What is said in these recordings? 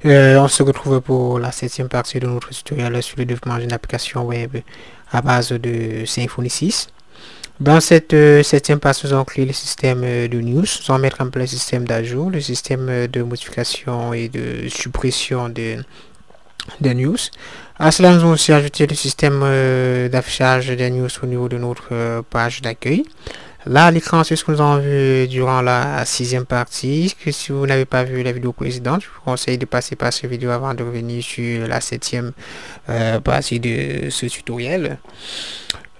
On se retrouve pour la 7e partie de notre tutoriel sur le développement d'une application web à base de Symfony 6. Dans cette 7e partie, nous allons créer le système de news, nous allons mettre en place le système d'ajout, le système de modification et de suppression de news. À cela, nous allons aussi ajouter le système d'affichage des news au niveau de notre page d'accueil. Là, l'écran, c'est ce que nous avons vu durant la 6e partie. Que si vous n'avez pas vu la vidéo précédente, je vous conseille de passer par cette vidéo avant de revenir sur la 7e partie de ce tutoriel.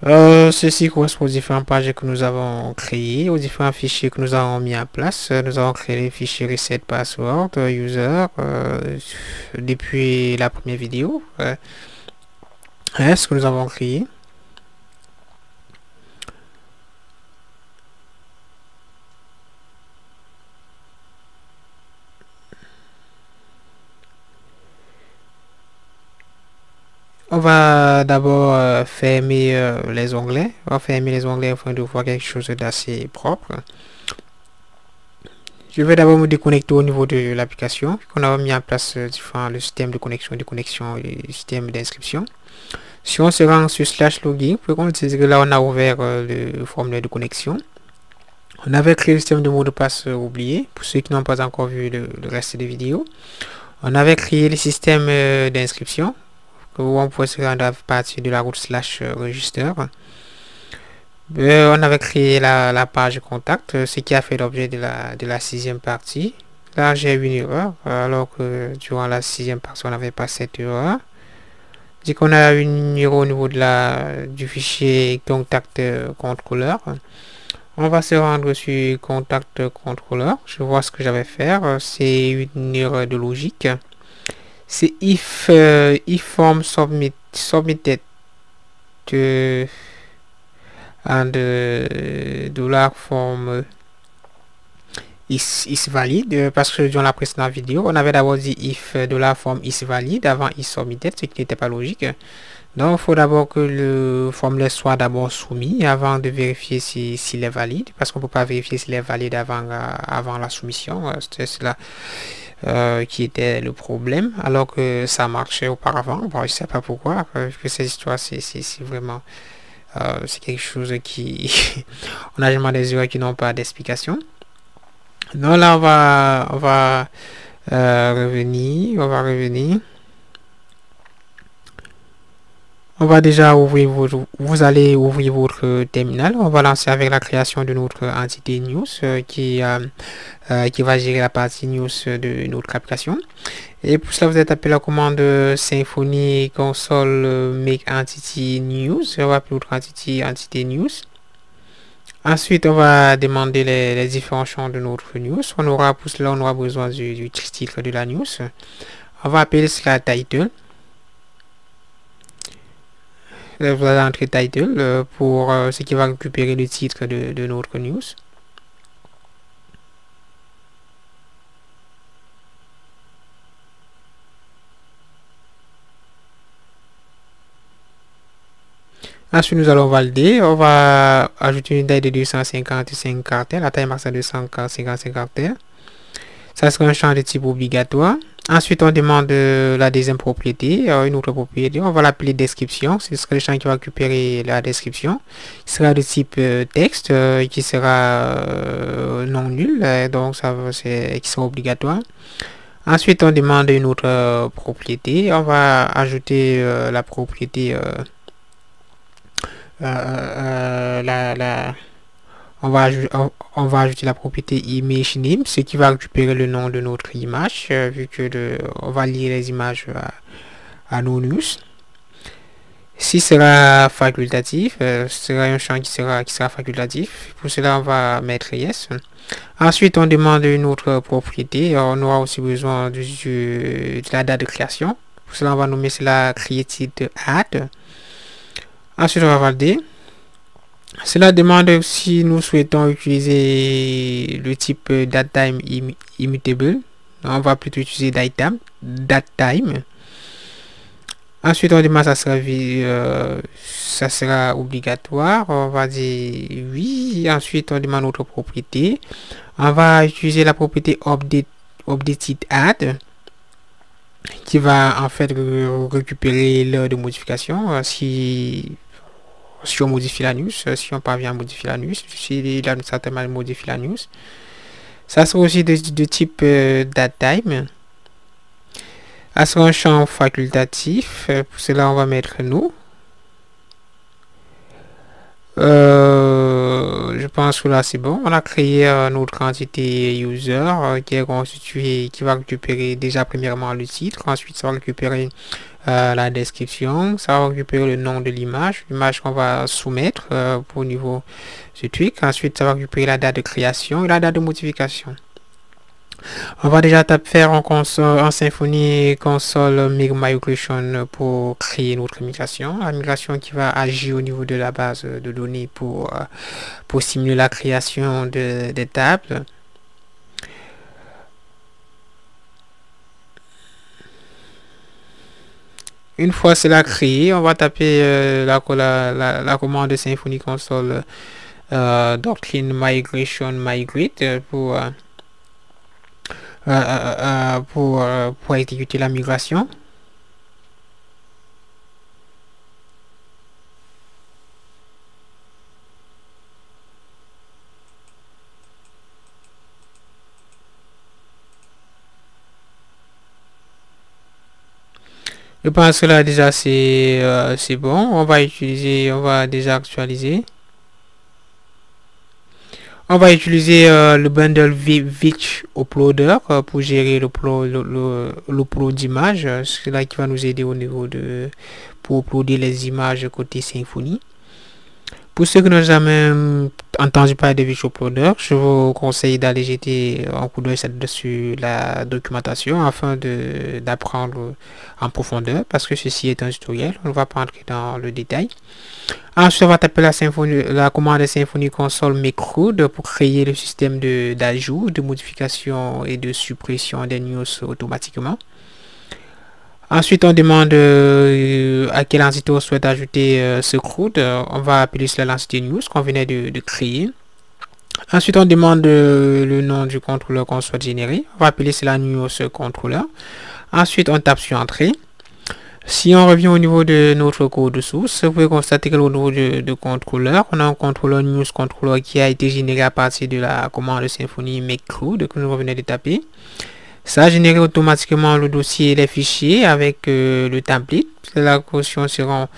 Ceci correspond aux différentes pages que nous avons créées, aux différents fichiers que nous avons mis en place. Nous avons créé les fichiers reset password user depuis la première vidéo. Ce que nous avons créé. On va d'abord fermer les onglets. On va fermer les onglets afin de voir quelque chose d'assez propre. Je vais d'abord me déconnecter au niveau de l'application. On a mis en place le système de connexion et le système d'inscription. Si on se rend sur /login, vous pouvez constater que là on a ouvert le formulaire de connexion. On avait créé le système de mot de passe oublié, pour ceux qui n'ont pas encore vu le reste des vidéos. On avait créé le système d'inscription, où on pouvait se rendre à partir de la route /register. On avait créé la page contact, ce qui a fait l'objet de la 6e partie. Là, j'ai eu une erreur, alors que durant la 6e partie, on n'avait pas cette erreur. Dit qu'on a une erreur au niveau du fichier contact controller. On va se rendre sur contact controller. Je vois ce que j'avais faire. C'est une erreur de logique. C'est if form submitted and $form is valid, parce que dans la précédente vidéo on avait d'abord dit if $form is valid avant is submitted, ce qui n'était pas logique. Donc il faut d'abord que le formulaire soit d'abord soumis avant de vérifier s'il est valide, parce qu'on peut pas vérifier s'il est valide avant la soumission. C'était cela qui était le problème, alors que ça marchait auparavant. Bon, je sais pas pourquoi, que cette histoire c'est vraiment c'est quelque chose qui on a généralement des erreurs qui n'ont pas d'explication. Donc là on va revenir, on va déjà ouvrir vous allez ouvrir votre terminal. On va lancer avec la création de notre entité news qui va gérer la partie news de notre application. Et pour cela, vous allez taper la commande Symfony console make entity news. On va appeler notre entité news. Ensuite, on va demander les différents champs de notre news. Pour cela, on aura besoin du titre de la news. On va appeler cela title. Vous allez entrer title pour ce qui va récupérer le titre de notre news. Ensuite, nous allons valider. On va ajouter une taille de 255 caractères. La taille maximale de 255 caractères. Ça sera un champ de type obligatoire. Ensuite, on demande la deuxième propriété, une autre propriété. On va l'appeler description. Ce sera le champ qui va récupérer la description. Il sera de type texte, qui sera non nul, donc qui sera obligatoire. Ensuite, on demande une autre propriété. On va ajouter la propriété on va ajouter la propriété image name, ce qui va récupérer le nom de notre image, vu que on va lier les images à nos news. Si sera facultatif, ce sera un champ qui sera facultatif. Pour cela, on va mettre yes. Ensuite, on demande une autre propriété. On aura aussi besoin de la date de création. Pour cela, on va nommer cela created at. Ensuite, on va valider. Cela demande si nous souhaitons utiliser le type datetime immutable. On va plutôt utiliser datetime. Ensuite, on demande ça sera obligatoire. On va dire oui. Ensuite, on demande notre propriété. On va utiliser la propriété updated add. qui va en fait récupérer l'heure de modification si on modifie la news, si on parvient à modifier la news, si l'administrateur modifie la news. Ça sera aussi de type datetime. Ça sera un champ facultatif. Pour cela, on va mettre nous. Je pense que là c'est bon. On a créé notre entité user qui est constituée, qui va récupérer déjà premièrement le titre. Ensuite, ça va récupérer la description. Ça va récupérer le nom de l'image qu'on va soumettre pour niveau du tweak. Ensuite, ça va récupérer la date de création et la date de modification. On va déjà faire en Symfony console migration pour créer notre migration. La migration qui va agir au niveau de la base de données pour simuler la création des tables. Une fois cela créé, on va taper la commande de Symfony console doctrine migration migrate pour exécuter la migration. Je pense que là déjà c'est bon. On va déjà actualiser. On va utiliser le bundle Vich Uploader pour gérer l'upload d'images. C'est là qui va nous aider au niveau pour uploader les images côté Symfony. Pour ceux qui n'ont jamais entendu parler de Vich Uploader, je vous conseille d'aller jeter un coup d'œil sur la documentation afin d'apprendre en profondeur, parce que ceci est un tutoriel. On ne va pas entrer dans le détail. Ensuite, on va taper la commande de Symfony console make_root pour créer le système d'ajout, de modification et de suppression des news automatiquement. Ensuite, on demande à quelle entité on souhaite ajouter ce CRUD. On va appeler cela l'entité news qu'on venait de créer. Ensuite, on demande le nom du contrôleur qu'on souhaite générer. On va appeler cela news contrôleur. Ensuite, on tape sur entrée. Si on revient au niveau de notre code source, vous pouvez constater qu'au niveau de contrôleur, on a un contrôleur news contrôleur qui a été généré à partir de la commande de Symfony make_root que nous venons de taper. Ça a généré automatiquement le dossier et les fichiers avec le template. La caution sera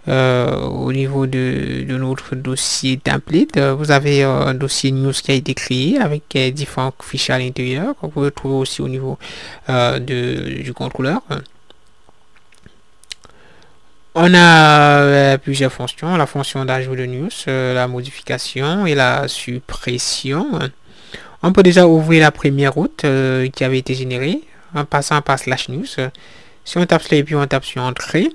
au niveau de notre dossier template. Vous avez un dossier news qui a été créé avec différents fichiers à l'intérieur qu'on peut retrouver aussi au niveau du contrôleur. On a plusieurs fonctions, la fonction d'ajout de news, la modification et la suppression. On peut déjà ouvrir la première route qui avait été générée en passant par /news. Si on tape cela et puis on tape sur entrée,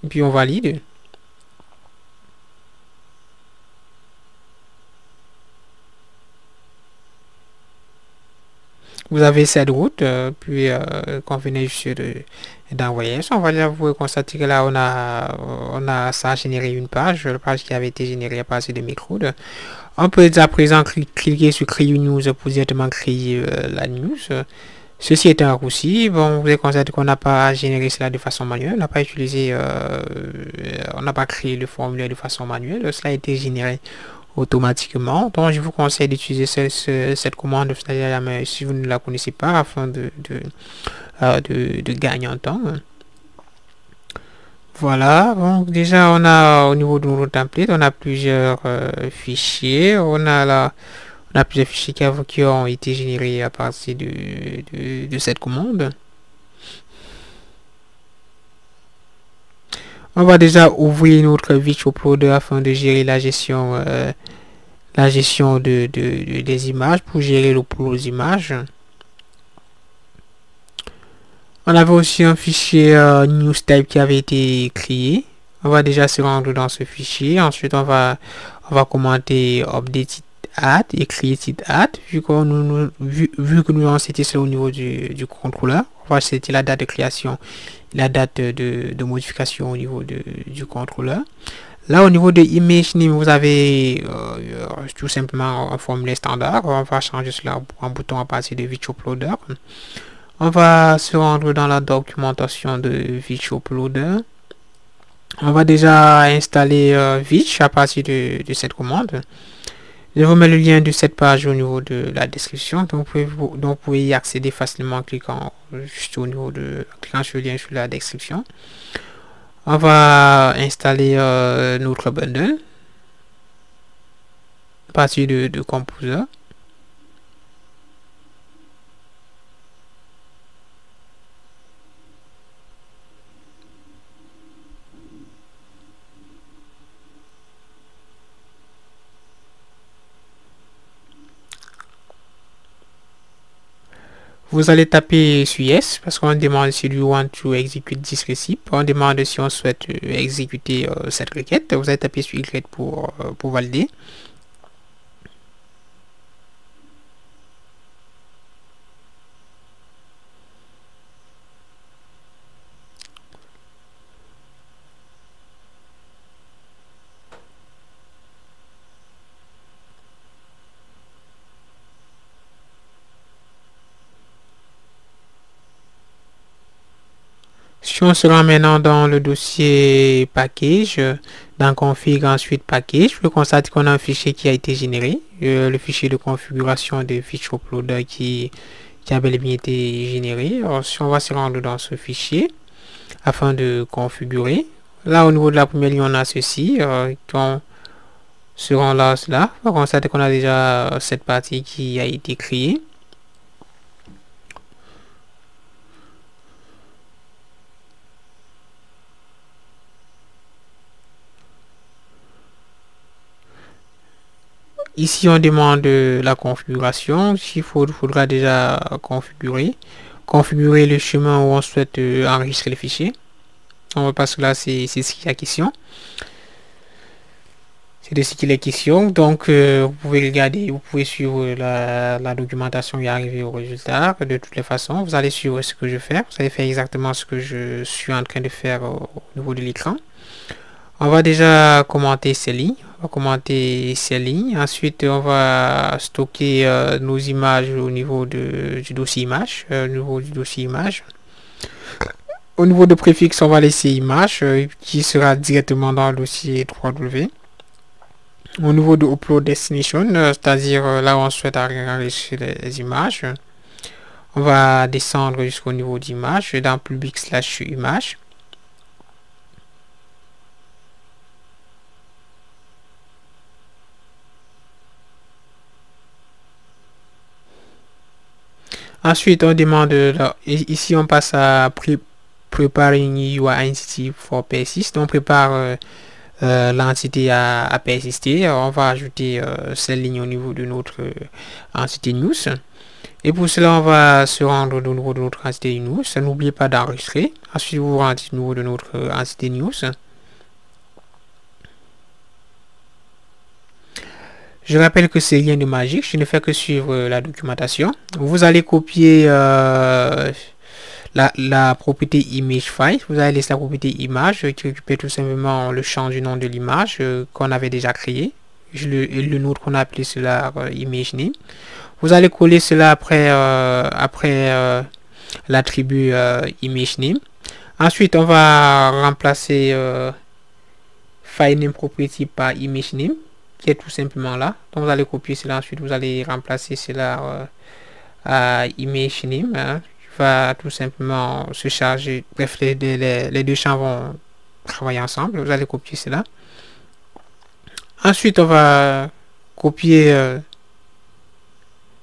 et puis on valide. Vous avez cette route, puis qu'on venait juste d'envoyer. On va déjà vous constater que là on a ça généré une page, la page qui avait été générée à partir de make_root. On peut à présent cliquer sur créer une news pour directement créer la news. Ceci est un raccourci. Bon, vous avez constaté qu'on n'a pas généré cela de façon manuelle, on n'a pas utilisé, on n'a pas créé le formulaire de façon manuelle. Cela a été généré automatiquement. Donc je vous conseille d'utiliser cette commande si vous ne la connaissez pas afin de gagner en temps. Voilà, donc déjà on a au niveau de notre template, on a plusieurs fichiers, on a plusieurs fichiers qui ont été générés à partir de cette commande. On va déjà ouvrir notre Vich Uploader afin de gérer la gestion des images, pour gérer l'upload d'images. On avait aussi un fichier news type qui avait été créé. On va déjà se rendre dans ce fichier. Ensuite, on va commenter update add et create add. Vu que nous avons cité cela au niveau du contrôleur, on va citer la date de création, la date de modification au niveau du contrôleur. Là, au niveau de image name, vous avez tout simplement un formulaire standard. On va changer cela en bouton à partir de VisualUploader. On va se rendre dans la documentation de VisualUploader. On va déjà installer Vich à partir de cette commande. Je vous mets le lien de cette page au niveau de la description. Donc, vous pouvez y accéder facilement en cliquant juste au niveau de cliquant sur le lien sur la description. On va installer notre bundle à partir de Composer. Vous allez taper sur Yes parce qu'on demande si you want to execute this recipe. On demande si on souhaite exécuter cette requête. Vous allez taper sur Y pour valider. Si on se rend maintenant dans le dossier package, dans config, ensuite package, je constate qu'on a un fichier qui a été généré, le fichier de configuration de VisualUploader qui a bel et bien été généré. Alors, si on va se rendre dans ce fichier afin de configurer, là au niveau de la première ligne, on a ceci, on se rend là, cela, on constate qu'on a déjà cette partie qui a été créée. Ici, on demande la configuration. Il faudra déjà configurer le chemin où on souhaite enregistrer le fichier. Parce que là, c'est ce qui est question. C'est de ce qu'il est question. Donc, vous pouvez regarder, vous pouvez suivre la documentation et arriver au résultat. De toutes les façons, vous allez suivre ce que je fais. Vous allez faire exactement ce que je suis en train de faire au niveau de l'écran. On va déjà commenter ces lignes. Ensuite, on va stocker nos images au niveau du dossier image. Au niveau de préfixe, on va laisser image qui sera directement dans le dossier 3W. Au niveau de upload destination, c'est-à-dire là où on souhaite enregistrer les images, on va descendre jusqu'au niveau d'image dans public/image. Ensuite, on demande, ici on passe à Preparing your entity for persist. On prépare l'entité à persister. On va ajouter cette ligne au niveau de notre entité news. Et pour cela, on va se rendre au niveau de notre entité news. N'oubliez pas d'enregistrer. Ensuite, vous vous rendez au niveau de notre entité news. Je rappelle que c'est rien de magique, je ne fais que suivre la documentation. Vous allez copier la propriété image file, vous allez laisser la propriété image qui récupère tout simplement le champ du nom de l'image qu'on avait déjà créé. Le nôtre qu'on a appelé cela image name. Vous allez coller cela après l'attribut image name. Ensuite, on va remplacer file name property par image name, qui est tout simplement là. Donc vous allez copier cela, ensuite vous allez remplacer cela à image name, qui va tout simplement se charger. Bref, les deux champs vont travailler ensemble. Vous allez copier cela. Ensuite, on va copier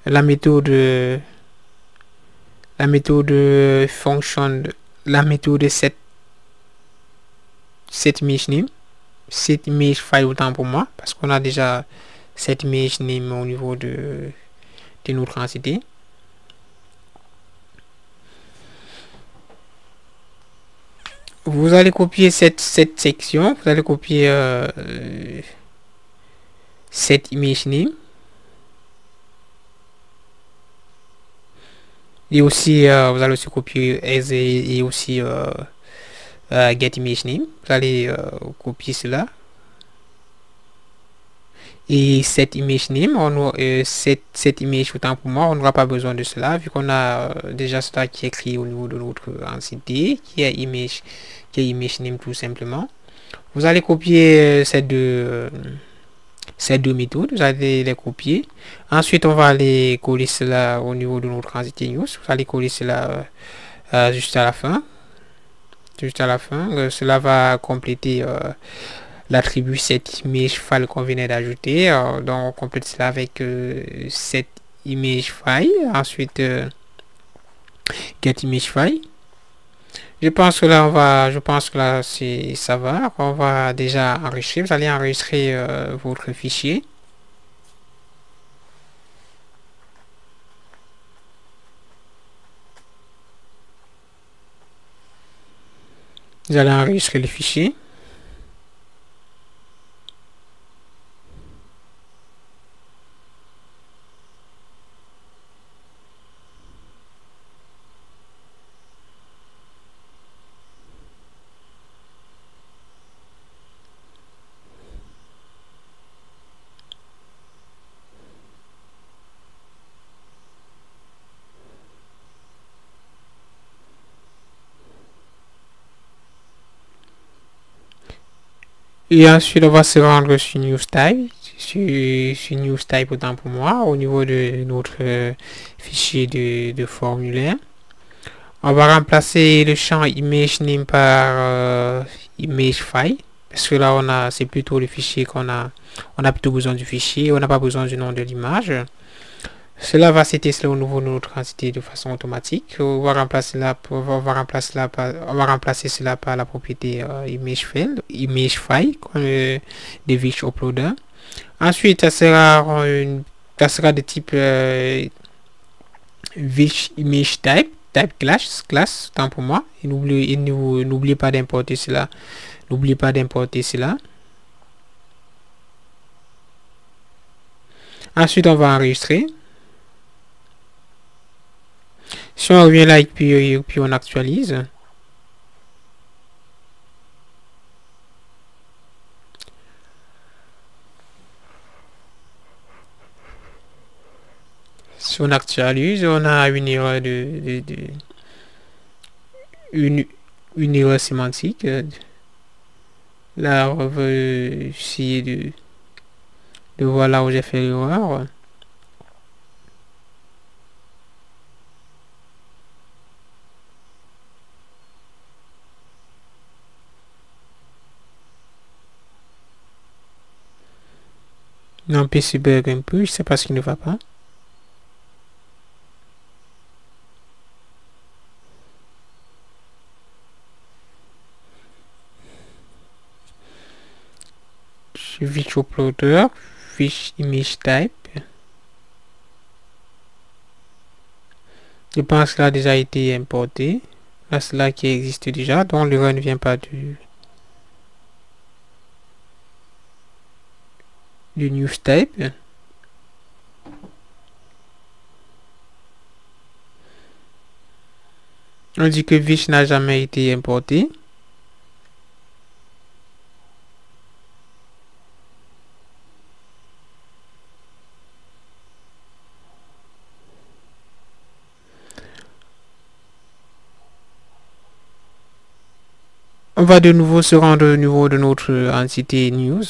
la méthode function, la méthode set image name. Cette image file autant pour moi parce qu'on a déjà cette image name au niveau de notre entité. Vous allez copier cette section, vous allez copier cette image name et aussi vous allez aussi copier et aussi get image name. Vous allez copier cela et cette image name, cette image autant pour moi, on n'aura pas besoin de cela vu qu'on a déjà cela qui est écrit au niveau de notre entité, qui est image name tout simplement. Vous allez copier ces deux méthodes, vous allez les copier. Ensuite, on va aller coller cela au niveau de notre entité news. Vous allez coller cela juste à la fin. Juste à la fin, cela va compléter l'attribut cette image file qu'on venait d'ajouter. Donc on complète cela avec cette image file. Ensuite get image file. Je pense que là je pense que là ça va. On va déjà enregistrer. Vous allez enregistrer votre fichier. Vous allez enregistrer le fichier. Et ensuite, on va se rendre sur News Type. Sur News Type, autant pour moi, au niveau de notre fichier de formulaire. On va remplacer le champ image name par image file. Parce que là, c'est plutôt le fichier qu'on a. On a plutôt besoin du fichier. On n'a pas besoin du nom de l'image. Cela va se tester au niveau de notre entité de façon automatique. On va remplacer cela par la propriété image file de Vich Uploader. Ensuite, ça sera de type Vich Image Type class, tant pour moi. Et n'oubliez pas d'importer cela. N'oubliez pas d'importer cela. Ensuite, on va enregistrer. Si on revient là et puis on actualise. Si on actualise, on a une erreur une erreur sémantique. Là, on va essayer de voir là où j'ai fait l'erreur. Non, PC bug un peu, je sais pas ce qui ne va pas. Vich Uploader, Vich Image Type. Je pense que ça a déjà été importé. Là, c'est là qui existe déjà, donc l'erreur ne vient pas du news type. On dit que Vich n'a jamais été importé. On va de nouveau se rendre au niveau de notre entité news.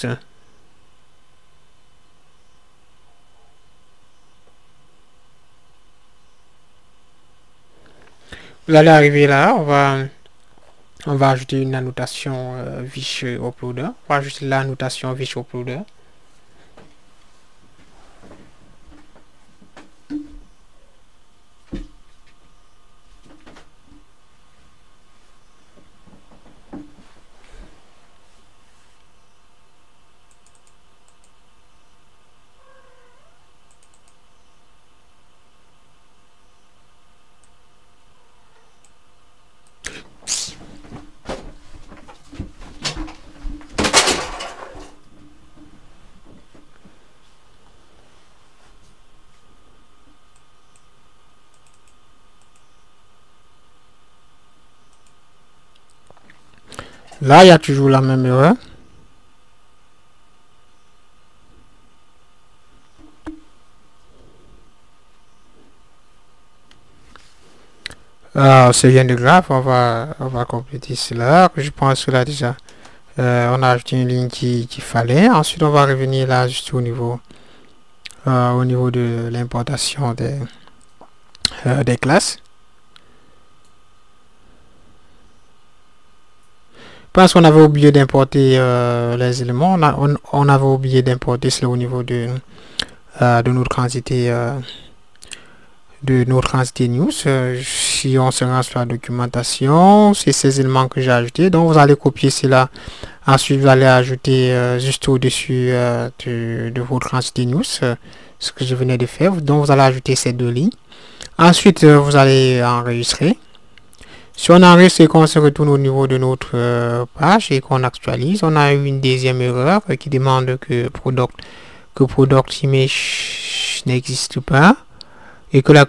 Vous allez arriver là, on va ajouter une annotation Vich Uploader. On va ajouter l'annotation Vich Uploader. Là, il y a toujours la même erreur. c'est rien de grave, on va compléter cela. Je pense que là déjà, on a ajouté une ligne qu'il fallait. Ensuite, on va revenir là juste au niveau de l'importation des classes. Parce qu'on avait oublié d'importer les éléments, on avait oublié d'importer cela au niveau de notre entité news. Si on se rend sur la documentation, c'est ces éléments que j'ai ajoutés. Donc vous allez copier cela. Ensuite vous allez ajouter juste au-dessus de votre entité news, ce que je venais de faire. Donc vous allez ajouter ces deux lignes. Ensuite vous allez enregistrer. Si on enregistre et qu'on se retourne au niveau de notre page et qu'on actualise, on a eu une deuxième erreur qui demande que product image n'existe pas et que la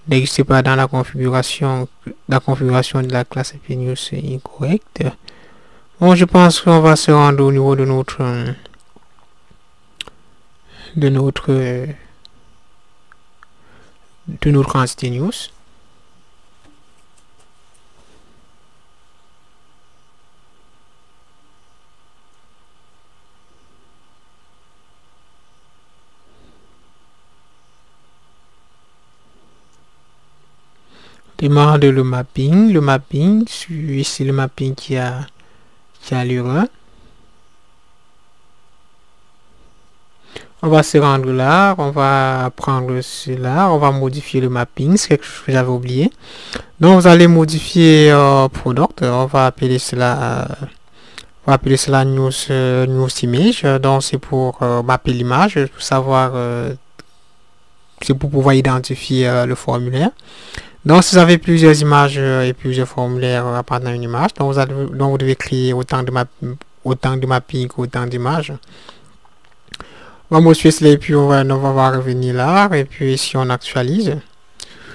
n'existe pas dans la configuration de la classe APNews est incorrecte. Bon, je pense qu'on va se rendre au niveau de notre entité news. Demande le mapping. Ici le mapping qui a l'erreur. On va se rendre là, on va prendre cela, on va modifier le mapping, c'est quelque chose que j'avais oublié. Donc vous allez modifier product, on va appeler cela news image. Donc c'est pour mapper l'image, pour savoir, c'est pour pouvoir identifier le formulaire. Donc si vous avez plusieurs images et plusieurs formulaires appartenant à une image, donc vous devez créer autant de mapping qu'autant d'images. On va modifier cela et puis on va revenir là. Et puis si on actualise,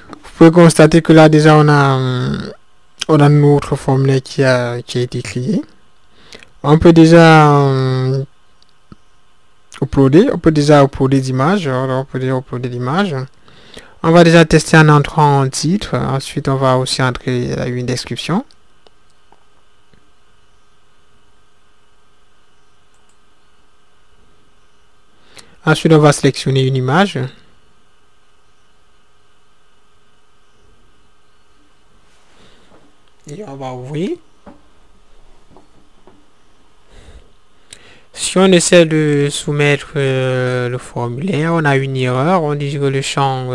vous pouvez constater que là déjà on a notre formulaire qui a été créé. On peut déjà uploader. On peut déjà uploader d'images. On va déjà tester en entrant en titre. Ensuite, on va aussi entrer une description. Ensuite, on va sélectionner une image. Et on va ouvrir. Si on essaie de soumettre le formulaire, on a une erreur. On dit que le champ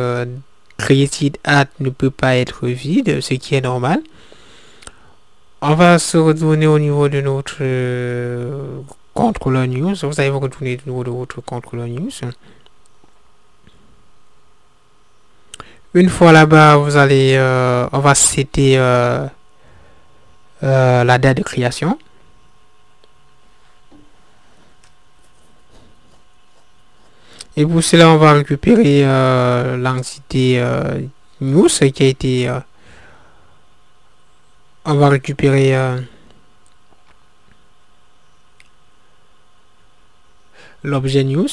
created at ne peut pas être vide, ce qui est normal. On va se retourner au niveau de notre contrôleur news. Vous allez vous retourner au niveau de votre contrôleur news. Une fois là-bas, vous allez, on va setter la date de création. Et pour cela, on va récupérer l'entité news qui a été... on va récupérer l'objet news.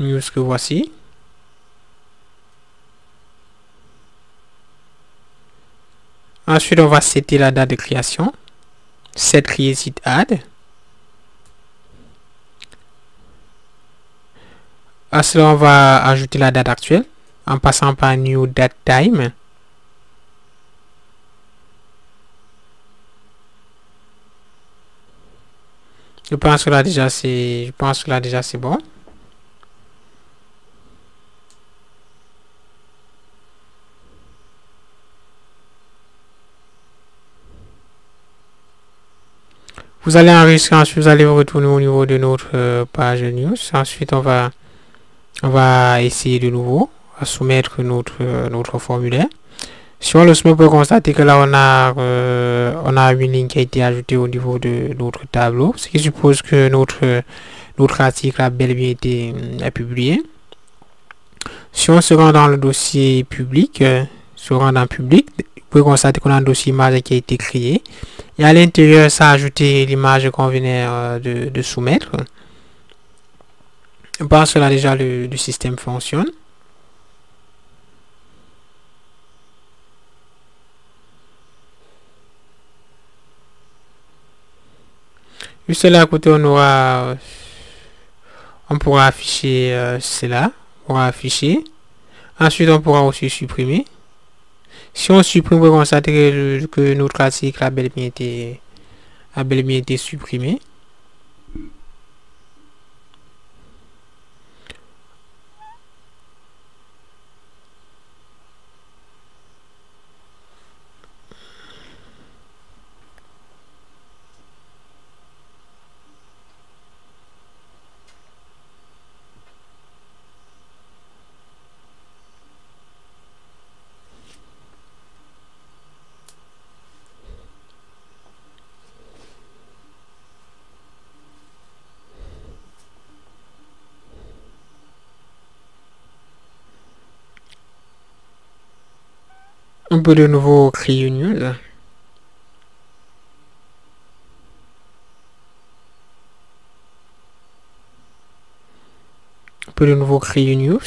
News que voici. Ensuite, on va setter la date de création. Set created add. À cela, on va ajouter la date actuelle en passant par new date time. Je pense que là déjà c'est bon. Vous allez enregistrer, ensuite vous allez vous retourner au niveau de notre page news. Ensuite on va essayer de nouveau à soumettre notre formulaire. Si on le soumet, on peut constater que là on a une ligne qui a été ajoutée au niveau de notre tableau, ce qui suppose que notre article a bel et bien été publié. Si on se rend dans le dossier public, se rend dans public, pouvez constater qu'on a un dossier image qui a été créé. Et à l'intérieur, ça a ajouté l'image qu'on venait de soumettre. Parce que là, déjà, le système fonctionne. Juste là à côté, on pourra afficher cela. On pourra afficher. Ensuite, on pourra aussi supprimer. Si on supprime, on va constater que notre article a bel et bien été supprimé. On peut de nouveau créer une news. On peut de nouveau créer une news.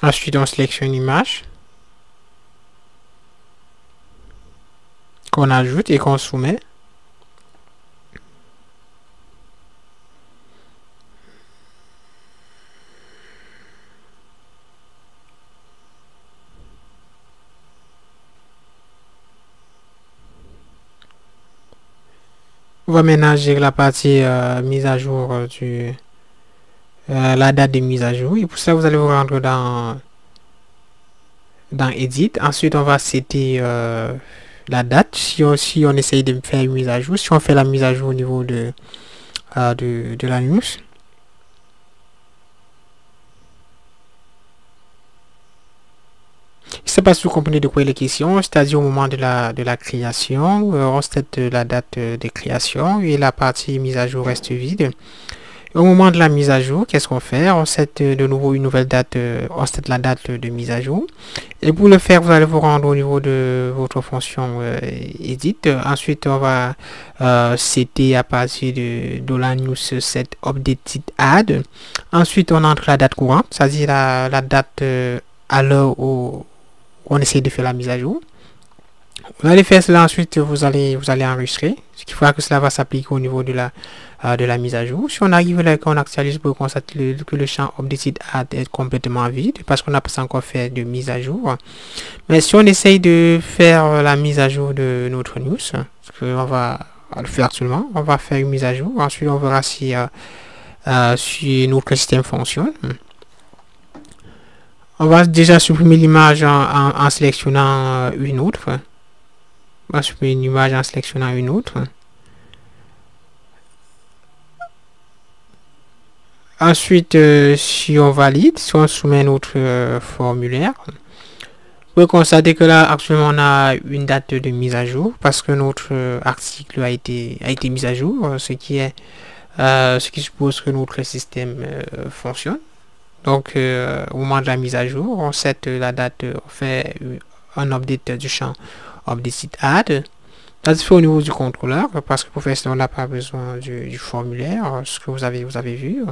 Ensuite, on sélectionne l'image qu'on ajoute et qu'on soumet. On va ménager la partie mise à jour la date de mise à jour. Et pour ça, vous allez vous rendre dans Edit. Ensuite, on va setter la date. Si on essaye de faire une mise à jour, si on fait la mise à jour au niveau de la news. Je ne sais pas si vous comprenez de quoi il est question, c'est-à-dire au moment de la création, on set la date de création et la partie mise à jour reste vide. Au moment de la mise à jour, qu'est-ce qu'on fait? On set de nouveau une nouvelle date, on set la date de mise à jour. Et pour le faire, vous allez vous rendre au niveau de votre fonction Edit. Ensuite, on va setter à partir de $news set updated add. Ensuite, on entre la date courante, c'est-à-dire la date à l'heure où on essaie de faire la mise à jour. Vous allez faire cela, ensuite vous allez enregistrer, ce qui fera que cela va s'appliquer au niveau de la mise à jour. Si on arrive là et qu'on actualise, vous constatez que le champ updated add est complètement vide parce qu'on n'a pas encore fait de mise à jour. Mais si on essaye de faire la mise à jour de notre news, parce qu'on va le faire actuellement, on va faire une mise à jour. Ensuite, on verra si notre système fonctionne. On va déjà supprimer l'image en sélectionnant une autre. On va supprimer une image en sélectionnant une autre. Ensuite, si on valide, si on soumet notre formulaire, vous pouvez constater que là, actuellement, on a une date de mise à jour parce que notre article a été mis à jour, ce qui suppose que notre système fonctionne. Donc, au moment de la mise à jour, on set la date, on fait un update du champ updated add. Ça se fait au niveau du contrôleur parce que pour faire cela, on n'a pas besoin du formulaire, ce que vous avez vu.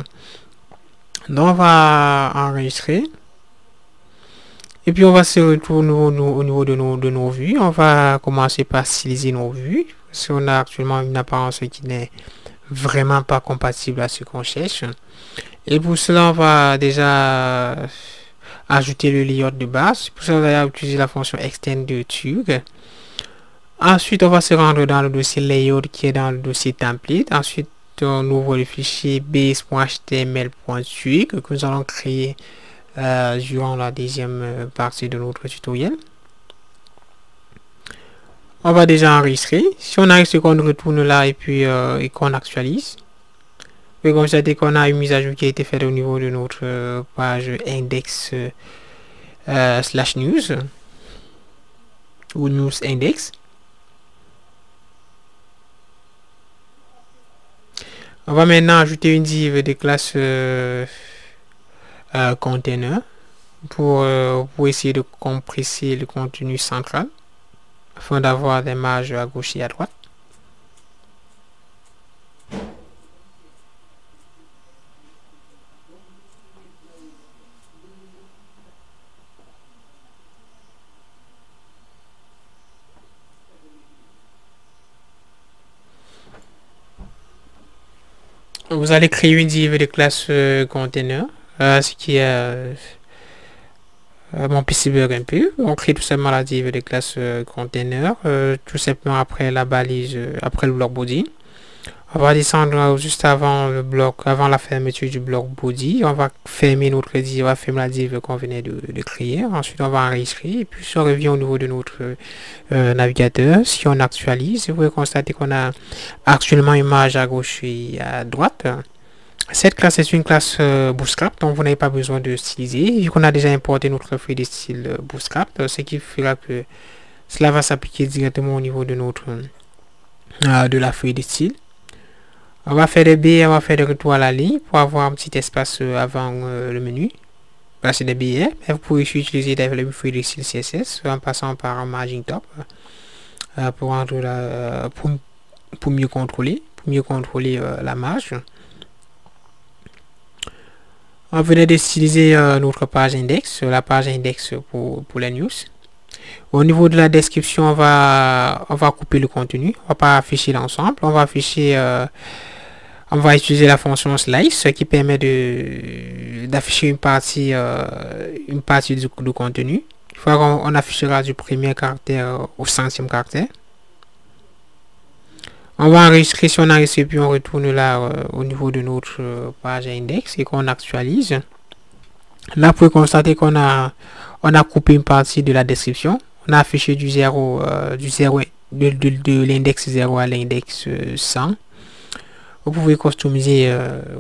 Donc, on va enregistrer. Et puis, on va se retourner au niveau de nos vues. On va commencer par styliser nos vues. Parce qu'on a actuellement une apparence qui n'est vraiment pas compatible à ce qu'on cherche. Et pour cela, on va déjà ajouter le layout de base. Pour ça, on va utiliser la fonction extend de tug. Ensuite, on va se rendre dans le dossier layout qui est dans le dossier template. Ensuite, on ouvre le fichier base.html.tug que nous allons créer durant la deuxième partie de notre tutoriel. On va déjà enregistrer. Si on enregistre, qu'on retourne là et puis et qu'on actualise. Vous pouvez constater qu'on a une mise à jour qui a été faite au niveau de notre page index slash news ou news index. On va maintenant ajouter une div de classe container pour essayer de compresser le contenu central afin d'avoir des marges à gauche et à droite. Vous allez créer une div de classe container, ce qui est mon PC bug un peu. On crée tout simplement la div de classe container, tout simplement après la balise, après le bloc body. On va descendre juste avant le bloc, avant la fermeture du bloc body. On va fermer notre div, on va fermer la div qu'on venait de créer. Ensuite, on va enregistrer et puis si on revient au niveau de notre navigateur, si on actualise, vous pouvez constater qu'on a actuellement une marge à gauche et à droite. Cette classe est une classe Bootstrap, donc vous n'avez pas besoin de styliser. Vu qu'on a déjà importé notre feuille de style Bootstrap, ce qui fera que cela va s'appliquer directement au niveau de notre de la feuille de style. On va faire des billets, on va faire des retours à la ligne pour avoir un petit espace avant le menu. Voilà, c'est des billets. Mais vous pouvez aussi utiliser des feuilles de style CSS en passant par margin top pour rendre pour mieux contrôler la marge. On venait de styliser notre page index, la page index pour les news. Au niveau de la description, on va couper le contenu. On va pas afficher l'ensemble. On va afficher, on va utiliser la fonction slice, ce qui permet d'afficher une partie du contenu. Il faut qu'on affichera du premier caractère au 100e caractère. On va enregistrer, si on enregistre, puis on retourne là au niveau de notre page index et qu'on actualise. Là, vous pouvez constater qu'on a coupé une partie de la description. On a affiché de l'index 0 à l'index 100. Vous pouvez customiser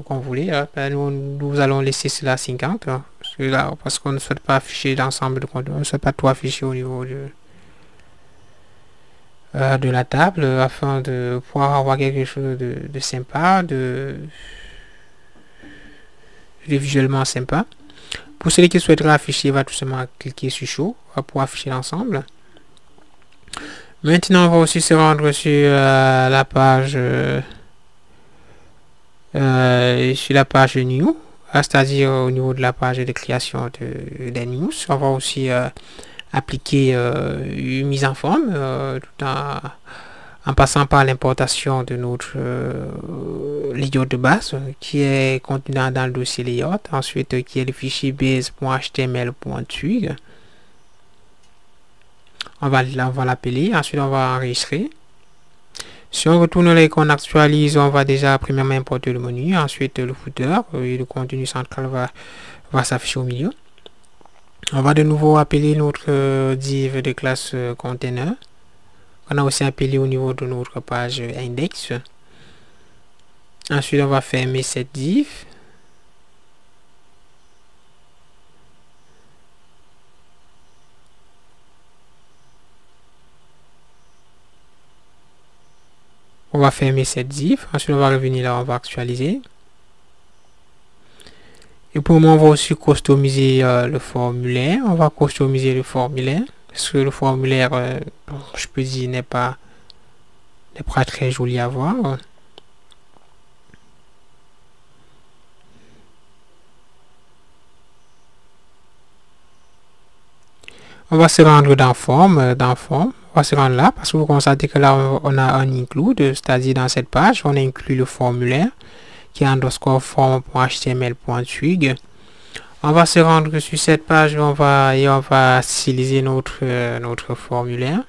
comme vous voulez. Nous allons laisser cela 50. Parce qu'on ne souhaite pas afficher l'ensemble de contenu. On ne souhaite pas tout afficher au niveau de la table afin de pouvoir avoir quelque chose de sympa, de visuellement sympa. Pour celui qui souhaiterait afficher, il va tout simplement cliquer sur Show pour afficher l'ensemble. Maintenant, on va aussi se rendre sur la page New, c'est-à-dire au niveau de la page de création des news. On va aussi appliquer une mise en forme tout en passant par l'importation de notre layout de base qui est contenu dans le dossier layout, ensuite qui est le fichier base.html.twig. On va l'appeler, ensuite on va enregistrer. Si on retourne là et qu'on actualise, on va déjà premièrement importer le menu, ensuite le footer et le contenu central va s'afficher au milieu. On va de nouveau appeler notre div de classe container. On a aussi appelé au niveau de notre page index. Ensuite, on va fermer cette div. On va fermer cette div. Ensuite, on va revenir là, on va actualiser. Et pour le moment, on va aussi customiser le formulaire. On va customiser le formulaire. Parce que le formulaire, je peux dire, n'est pas très joli à voir. On va se rendre dans forme, on va se rendre là parce que vous constatez que là on a un include, c'est-à-dire dans cette page on a inclus le formulaire qui est underscore form.html.twig. On va se rendre sur cette page, on va styliser notre formulaire.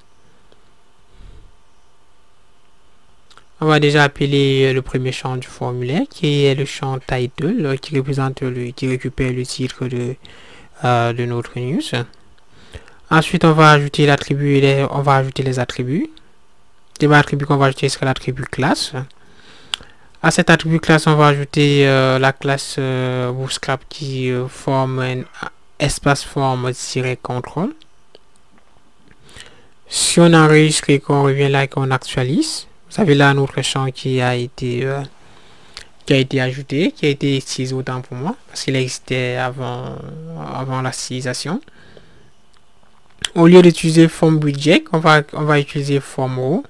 On va déjà appeler le premier champ du formulaire qui est le champ title qui représente qui récupère le titre de notre news. Ensuite, on va ajouter l'attribut, on va ajouter les attributs. Deuxième attribut qu'on va ajouter sera l'attribut classe. À cet attribut classe, on va ajouter la classe Bootstrap qui forme un espace forme-contrôle. Si on enregistre et qu'on revient là et qu'on actualise, vous avez là notre champ qui a été ajouté, qui a été stylisé autant pour moi, parce qu'il existait avant la stylisation. Au lieu d'utiliser forme widget, on va utiliser forme row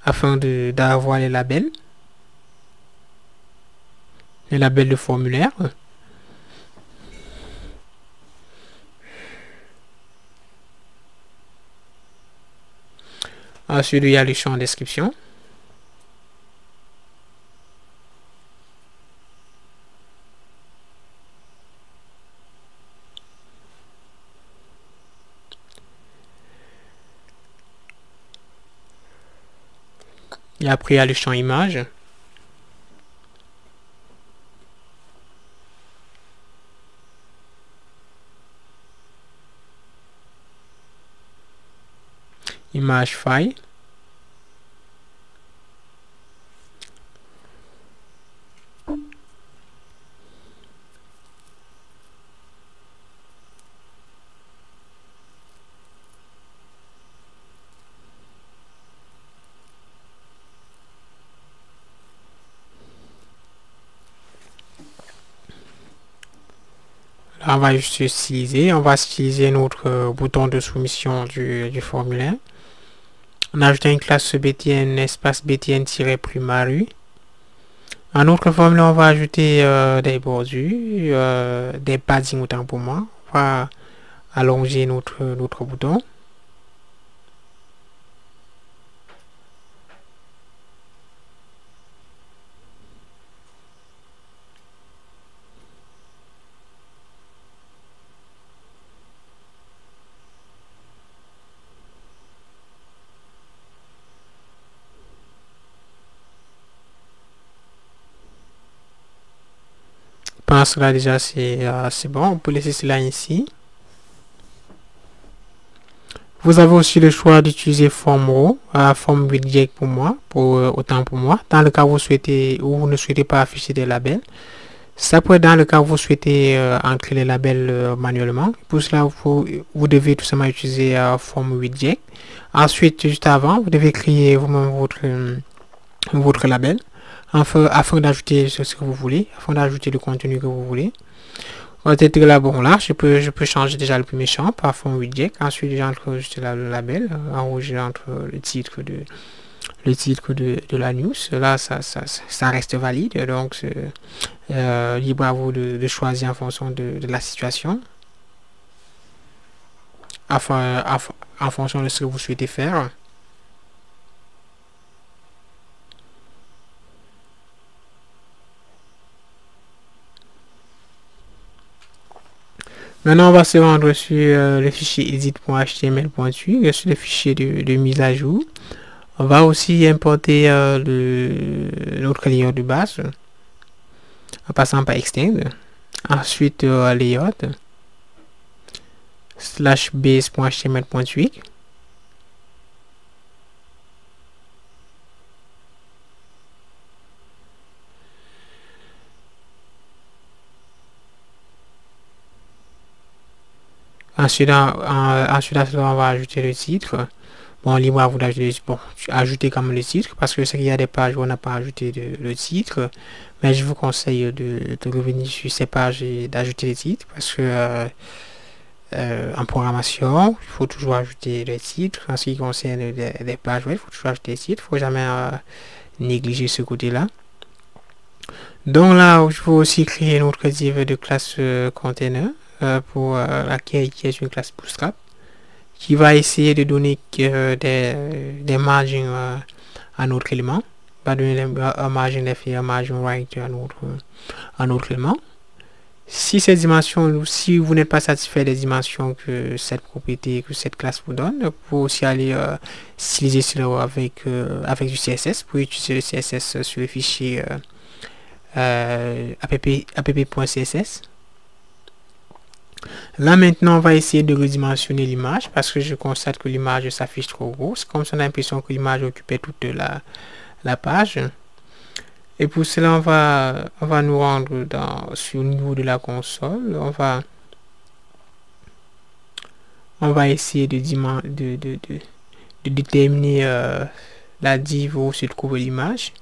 afin d'avoir les labels de formulaire. Ensuite, il y a le champ description. Et après, il y a le champ image. Image file. Là, on va juste utiliser, notre bouton de soumission du formulaire. On a ajouté une classe btn espace btn-primaru. En autre formulaire, on va ajouter des bordures, des paddings autant pour moi. On va allonger notre bouton. Je pense que là déjà c'est bon, on peut laisser cela ici. Vous avez aussi le choix d'utiliser forme row, forme widget pour moi, autant pour moi, dans le cas où vous ne souhaitez pas afficher des labels. Ça peut être dans le cas où vous souhaitez entrer les labels manuellement. Pour cela, vous devez tout simplement utiliser forme widget. Ensuite, juste avant, vous devez créer vous-même votre label afin d'ajouter ce que vous voulez, afin d'ajouter le contenu que vous voulez. Peut-être là, bon, là, je peux changer déjà le premier champ par forme widget. Ensuite, j'entre juste là le label. En haut, j'entre le titre de la news. Là, ça reste valide. Donc, libre à vous de choisir en fonction de la situation. En fonction de ce que vous souhaitez faire. Maintenant, on va se rendre sur le fichier edit.html.8, sur le fichier de mise à jour. On va aussi importer notre layout de base en passant par extend. Ensuite, layout /base.html.8. Ensuite, on va ajouter le titre. Bon, libre à vous d'ajouter comme le titre, parce que c'est qu'il y a des pages où on n'a pas ajouté le titre. Mais je vous conseille de revenir sur ces pages et d'ajouter les titres, parce que en programmation, il faut toujours ajouter les titres. En ce qui concerne les pages web, il faut toujours ajouter les titres. Il ne faut jamais négliger ce côté-là. Donc là, je vais aussi créer une autre div de classe container. Pour laquelle qui est une classe Bootstrap qui va essayer de donner des margins à notre élément, va donner un margin left et un margin right à notre élément. Si ces dimensions, si vous n'êtes pas satisfait des dimensions que cette propriété, que cette classe vous donne, vous pouvez aussi aller styliser cela avec du CSS. Vous pouvez utiliser le CSS sur le fichier app.css. Là maintenant, on va essayer de redimensionner l'image parce que je constate que l'image s'affiche trop grosse. Comme ça, on a l'impression que l'image occupait toute la page. Et pour cela, on va nous rendre sur le niveau de la console. On va essayer de déterminer la div où se trouve l'image.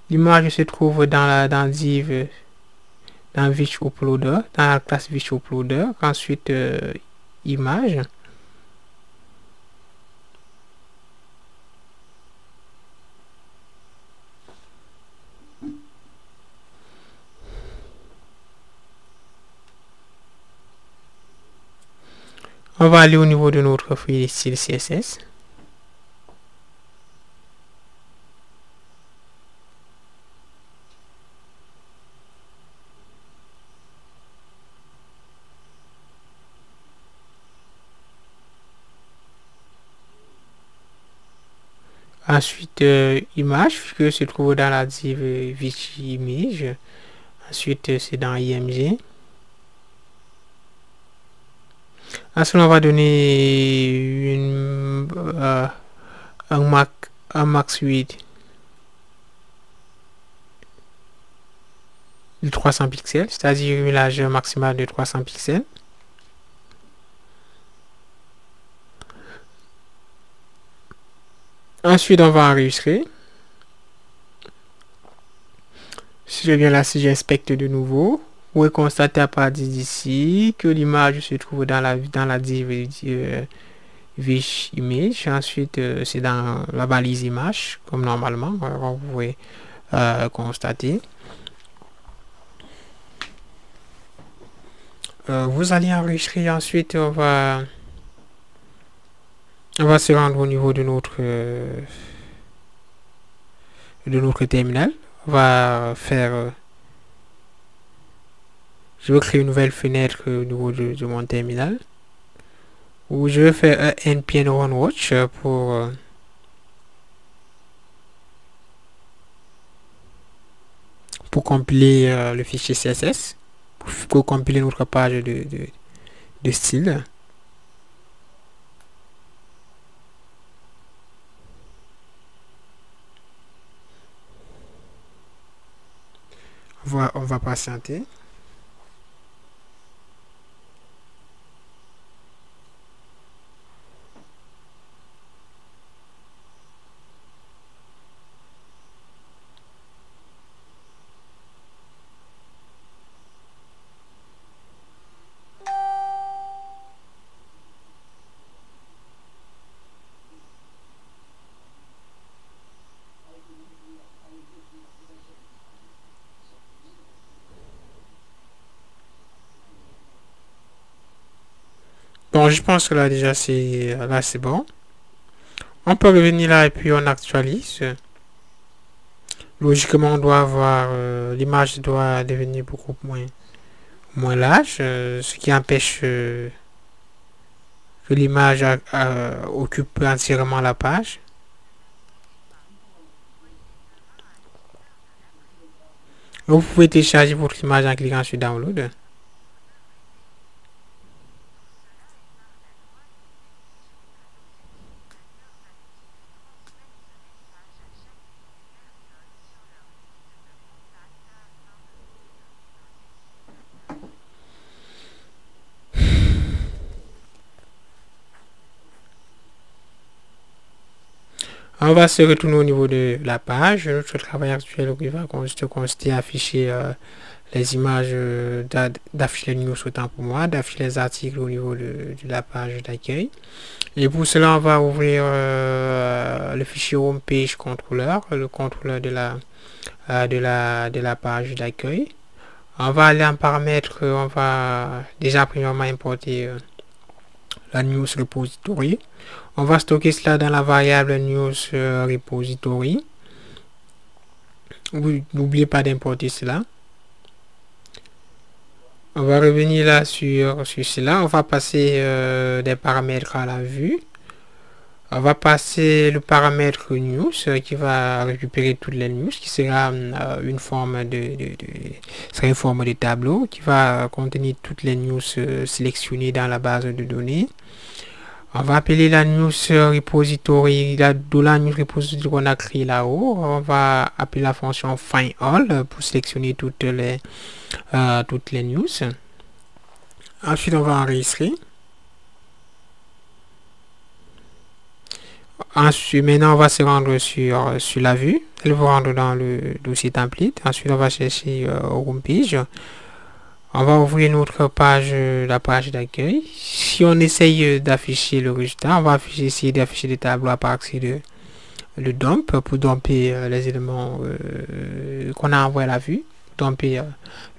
L'image se trouve dans div, dans Visual Uploader, dans la classe Visual Uploader. Ensuite, image. On va aller au niveau de notre feuille style CSS. Ensuite, image, que se trouve dans la div Vichy Image. Ensuite, c'est dans IMG. Ensuite, on va donner un max width de 300 pixels, c'est-à-dire une largeur maximale de 300 pixels. Ensuite, on va enregistrer. Si je viens là, si j'inspecte de nouveau, vous pouvez constater à partir d'ici que l'image se trouve dans la div Vish Image. Ensuite, c'est dans la balise image, comme normalement, vous pouvez constater. Vous allez enregistrer. Ensuite, on va se rendre au niveau de notre terminal. On va faire je vais créer une nouvelle fenêtre au niveau de mon terminal où je vais faire un npm run watch pour compiler le fichier CSS, pour compiler notre page de style. On va patienter. Bon, je pense que là déjà c'est bon. On peut revenir là et puis on actualise. Logiquement, on doit avoir l'image doit devenir beaucoup moins large, ce qui empêche que l'image occupe entièrement la page. Vous pouvez télécharger votre image en cliquant sur Download. On va se retourner au niveau de la page. Notre travail actuel qui va consister à afficher les images, d'afficher les news autant pour moi, d'afficher les articles au niveau de la page d'accueil. Et pour cela, on va ouvrir le fichier homepage controller, le contrôleur de la page d'accueil. On va aller en paramètres, on va déjà premièrement importer la news repository. On va stocker cela dans la variable news repository. N'oubliez pas d'importer cela. On va revenir là sur cela. On va passer des paramètres à la vue. On va passer le paramètre news qui va récupérer toutes les news, qui sera une forme sera une forme de tableau qui va contenir toutes les news sélectionnées dans la base de données. On va appeler la news repository, la $news repository qu'on a créé là-haut. On va appeler la fonction find all pour sélectionner toutes les news. Ensuite, on va enregistrer. Ensuite, maintenant, on va se rendre sur la vue. Elle va rendre dans le dossier template. Ensuite, on va chercher home page. On va ouvrir notre page, la page d'accueil. Si on essaye d'afficher le résultat, on va essayer d'afficher des tableaux à partir de le dump pour dumper les éléments qu'on a envoyé à la vue, dumper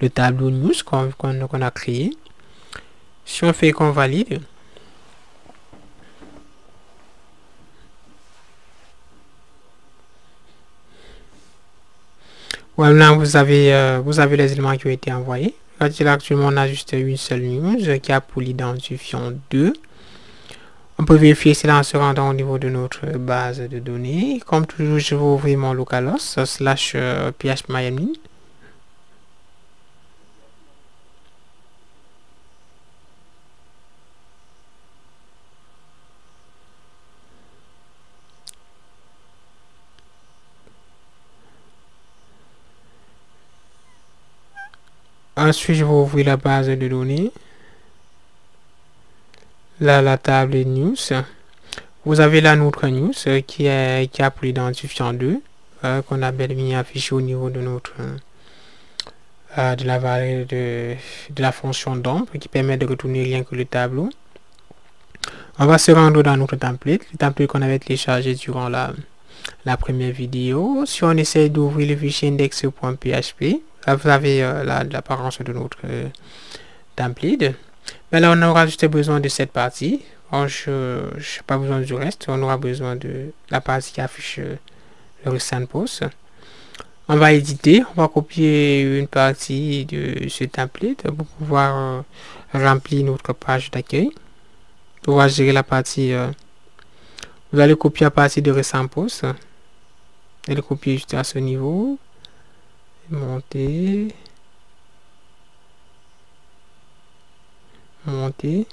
le tableau news qu'on a créé. Si on fait qu'on valide, voilà, vous avez les éléments qui ont été envoyés. Là, actuellement, on a juste une seule news qui a pour l'identifiant 2. On peut vérifier cela en se rendant au niveau de notre base de données. Comme toujours, je vais ouvrir mon localhost / phpMyAdmin. Ensuite, je vais ouvrir la base de données. Là, la table news. Vous avez la notre news qui a pour l'identifiant 2 qu'on a bel et bien affiché au niveau de notre de la valeur de la fonction dump qui permet de retourner rien que le tableau. On va se rendre dans notre template, le template qu'on avait téléchargé durant la première vidéo. Si on essaie d'ouvrir le fichier index.php, là vous avez l'apparence de notre template. Mais là on aura juste besoin de cette partie. Je n'ai pas besoin du reste. On aura besoin de la partie qui affiche le recent post. On va éditer. On va copier une partie de ce template pour pouvoir remplir notre page d'accueil. Pour pouvoir gérer la partie. Vous allez copier la partie de recent post. Et le copier juste à ce niveau. Monter. Monter.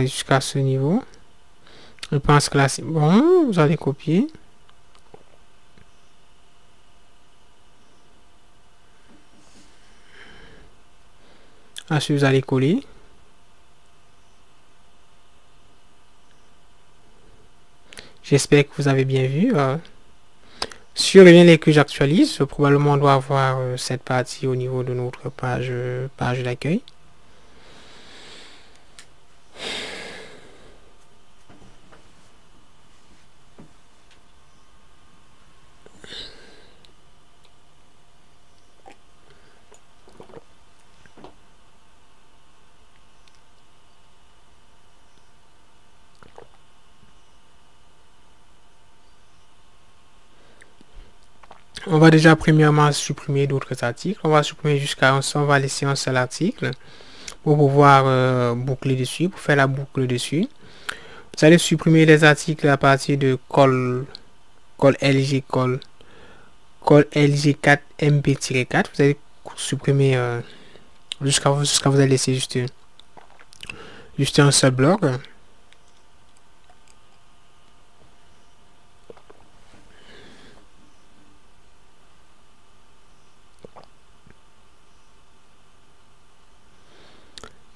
Jusqu'à ce niveau. Je pense que là c'est bon. Vous allez copier. Ensuite vous allez coller. J'espère que vous avez bien vu. Sur les liens que j'actualise, probablement on doit avoir cette partie au niveau de notre page d'accueil. On va déjà premièrement supprimer d'autres articles. On va supprimer on va laisser un seul article pour pouvoir boucler dessus, pour faire la boucle dessus. Vous allez supprimer les articles à partir de col LG LG4 MP-4. Vous allez supprimer jusqu'à vous allez laisser juste un seul bloc.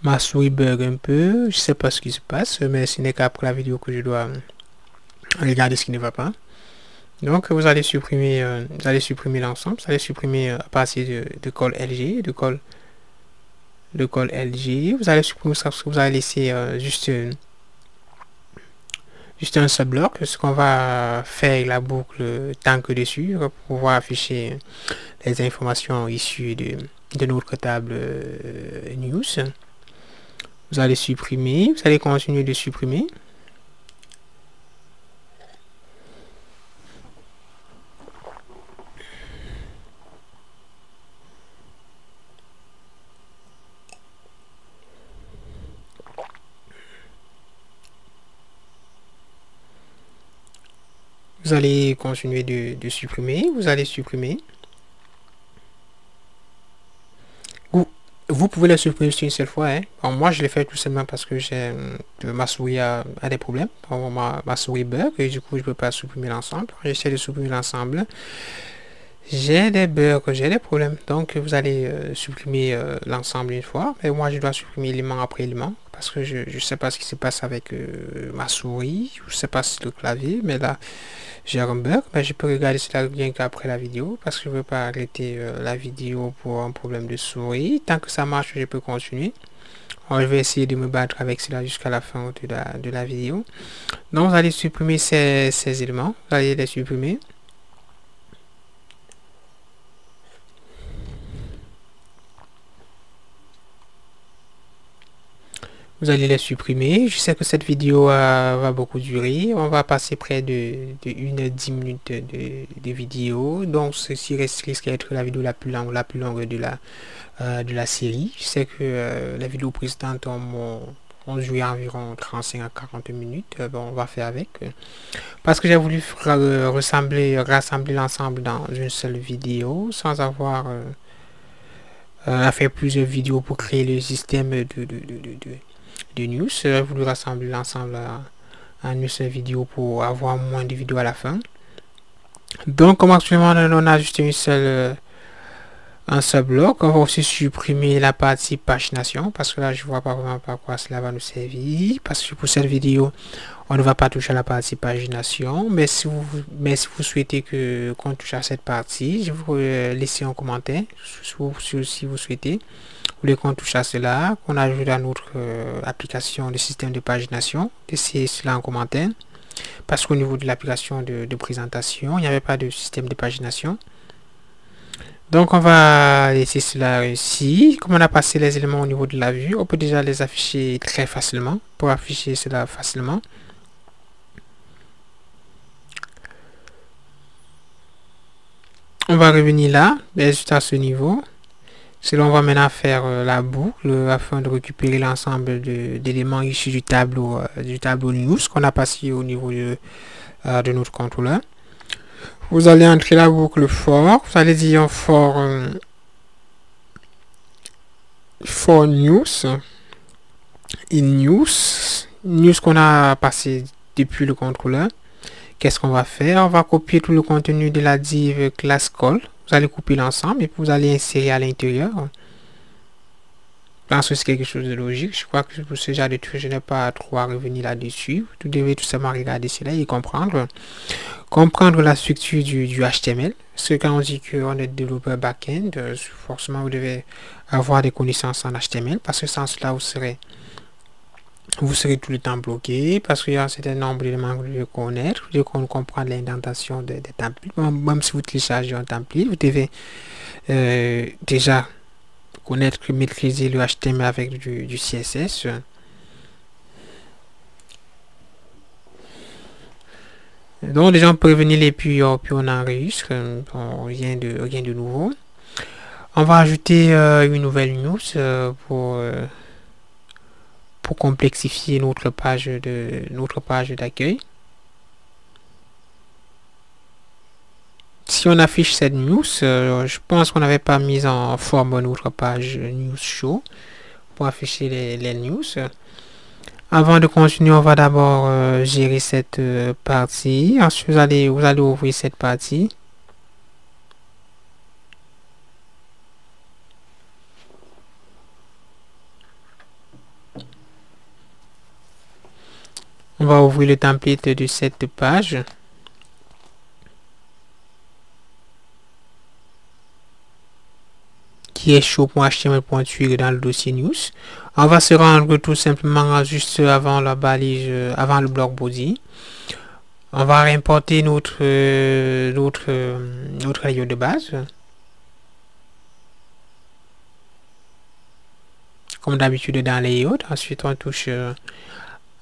Ma souris bug un peu, je sais pas ce qui se passe, mais ce n'est qu'après la vidéo que je dois regarder ce qui ne va pas. Donc vous allez supprimer l'ensemble, vous allez supprimer à partir de col LG, de col LG, vous allez supprimer ça parce que vous allez laisser juste un seul bloc, ce qu'on va faire la boucle tant que dessus pour pouvoir afficher les informations issues de notre table news. Vous allez supprimer, vous allez continuer de supprimer. Vous allez continuer de supprimer. Vous allez supprimer. Vous pouvez le supprimer une seule fois. Hein. Bon, moi, je l'ai fait tout simplement parce que ma souris a des problèmes. Bon, ma souris bug et du coup, je ne peux pas supprimer l'ensemble. J'essaie de supprimer l'ensemble. J'ai des bugs, j'ai des problèmes. Donc, vous allez supprimer l'ensemble une fois. Mais moi, je dois supprimer élément après élément. Parce que je ne sais pas ce qui se passe avec ma souris. Je ne sais pas si c'est le clavier. Mais là, j'ai un bug. Mais je peux regarder cela bien qu'après la vidéo. Parce que je ne veux pas arrêter la vidéo pour un problème de souris. Tant que ça marche, je peux continuer. Alors, je vais essayer de me battre avec cela jusqu'à la fin de la vidéo. Donc, vous allez supprimer ces éléments. Vous allez les supprimer. Vous allez les supprimer. Je sais que cette vidéo va beaucoup durer. On va passer près de 10 minutes de vidéo. Donc ceci risque d'être la vidéo la plus longue de la série. Je sais que la vidéo précédente ont duré environ 35 à 40 minutes. Bon, on va faire avec. Parce que j'ai voulu rassembler l'ensemble dans une seule vidéo sans avoir à faire plusieurs vidéos pour créer le système de news. J'ai voulu rassembler l'ensemble en une seule vidéo pour avoir moins de vidéos à la fin. Donc, comme actuellement on a juste un seul bloc, on va aussi supprimer la partie pagination parce que là je vois pas vraiment par quoi cela va nous servir. Parce que pour cette vidéo, on ne va pas toucher à la partie pagination, mais si vous souhaitez qu'on touche à cette partie, je vous laisser en commentaire si vous souhaitez. Vous voulez qu'on touche à cela, qu'on ajoute à notre application de système de pagination, laissez cela en commentaire. Parce qu'au niveau de l'application de présentation, il n'y avait pas de système de pagination. Donc on va laisser cela ici. Comme on a passé les éléments au niveau de la vue, on peut déjà les afficher très facilement. Pour afficher cela facilement, on va revenir là, juste à ce niveau. Cela, on va maintenant faire la boucle afin de récupérer l'ensemble d'éléments issus du tableau news qu'on a passé au niveau de notre contrôleur. Vous allez entrer la boucle for, vous allez dire for news, news qu'on a passé depuis le contrôleur. Qu'est-ce qu'on va faire? On va copier tout le contenu de la div class call. Vous allez couper l'ensemble et puis vous allez insérer à l'intérieur. Je pense que c'est quelque chose de logique. Je crois que pour ce genre de truc, je n'ai pas trop à revenir là-dessus. Vous devez tout simplement regarder cela et comprendre. Comprendre la structure du HTML. Parce que quand on dit qu'on est développeur back-end, forcément vous devez avoir des connaissances en HTML. Parce que sans cela, vous serez tout le temps bloqué parce qu'il y a un certain nombre d'éléments que vous devez connaître. Vous devez comprendre l'indentation des templates. Même si vous téléchargez un template, vous devez déjà connaître, maîtriser le HTML avec du CSS. Donc déjà on peut revenir et puis on enregistre. Bon, rien de nouveau. On va ajouter une nouvelle news pour complexifier notre page d'accueil. Si on affiche cette news, je pense qu'on n'avait pas mis en forme notre page news show pour afficher les news. Avant de continuer, on va d'abord gérer cette partie. Ensuite, vous allez ouvrir cette partie. On va ouvrir le template de cette page. Qui est show.html.twig dans le dossier news. On va se rendre tout simplement juste avant la balise, avant le bloc body. On va réimporter notre layout de base. Comme d'habitude dans layout. Ensuite on touche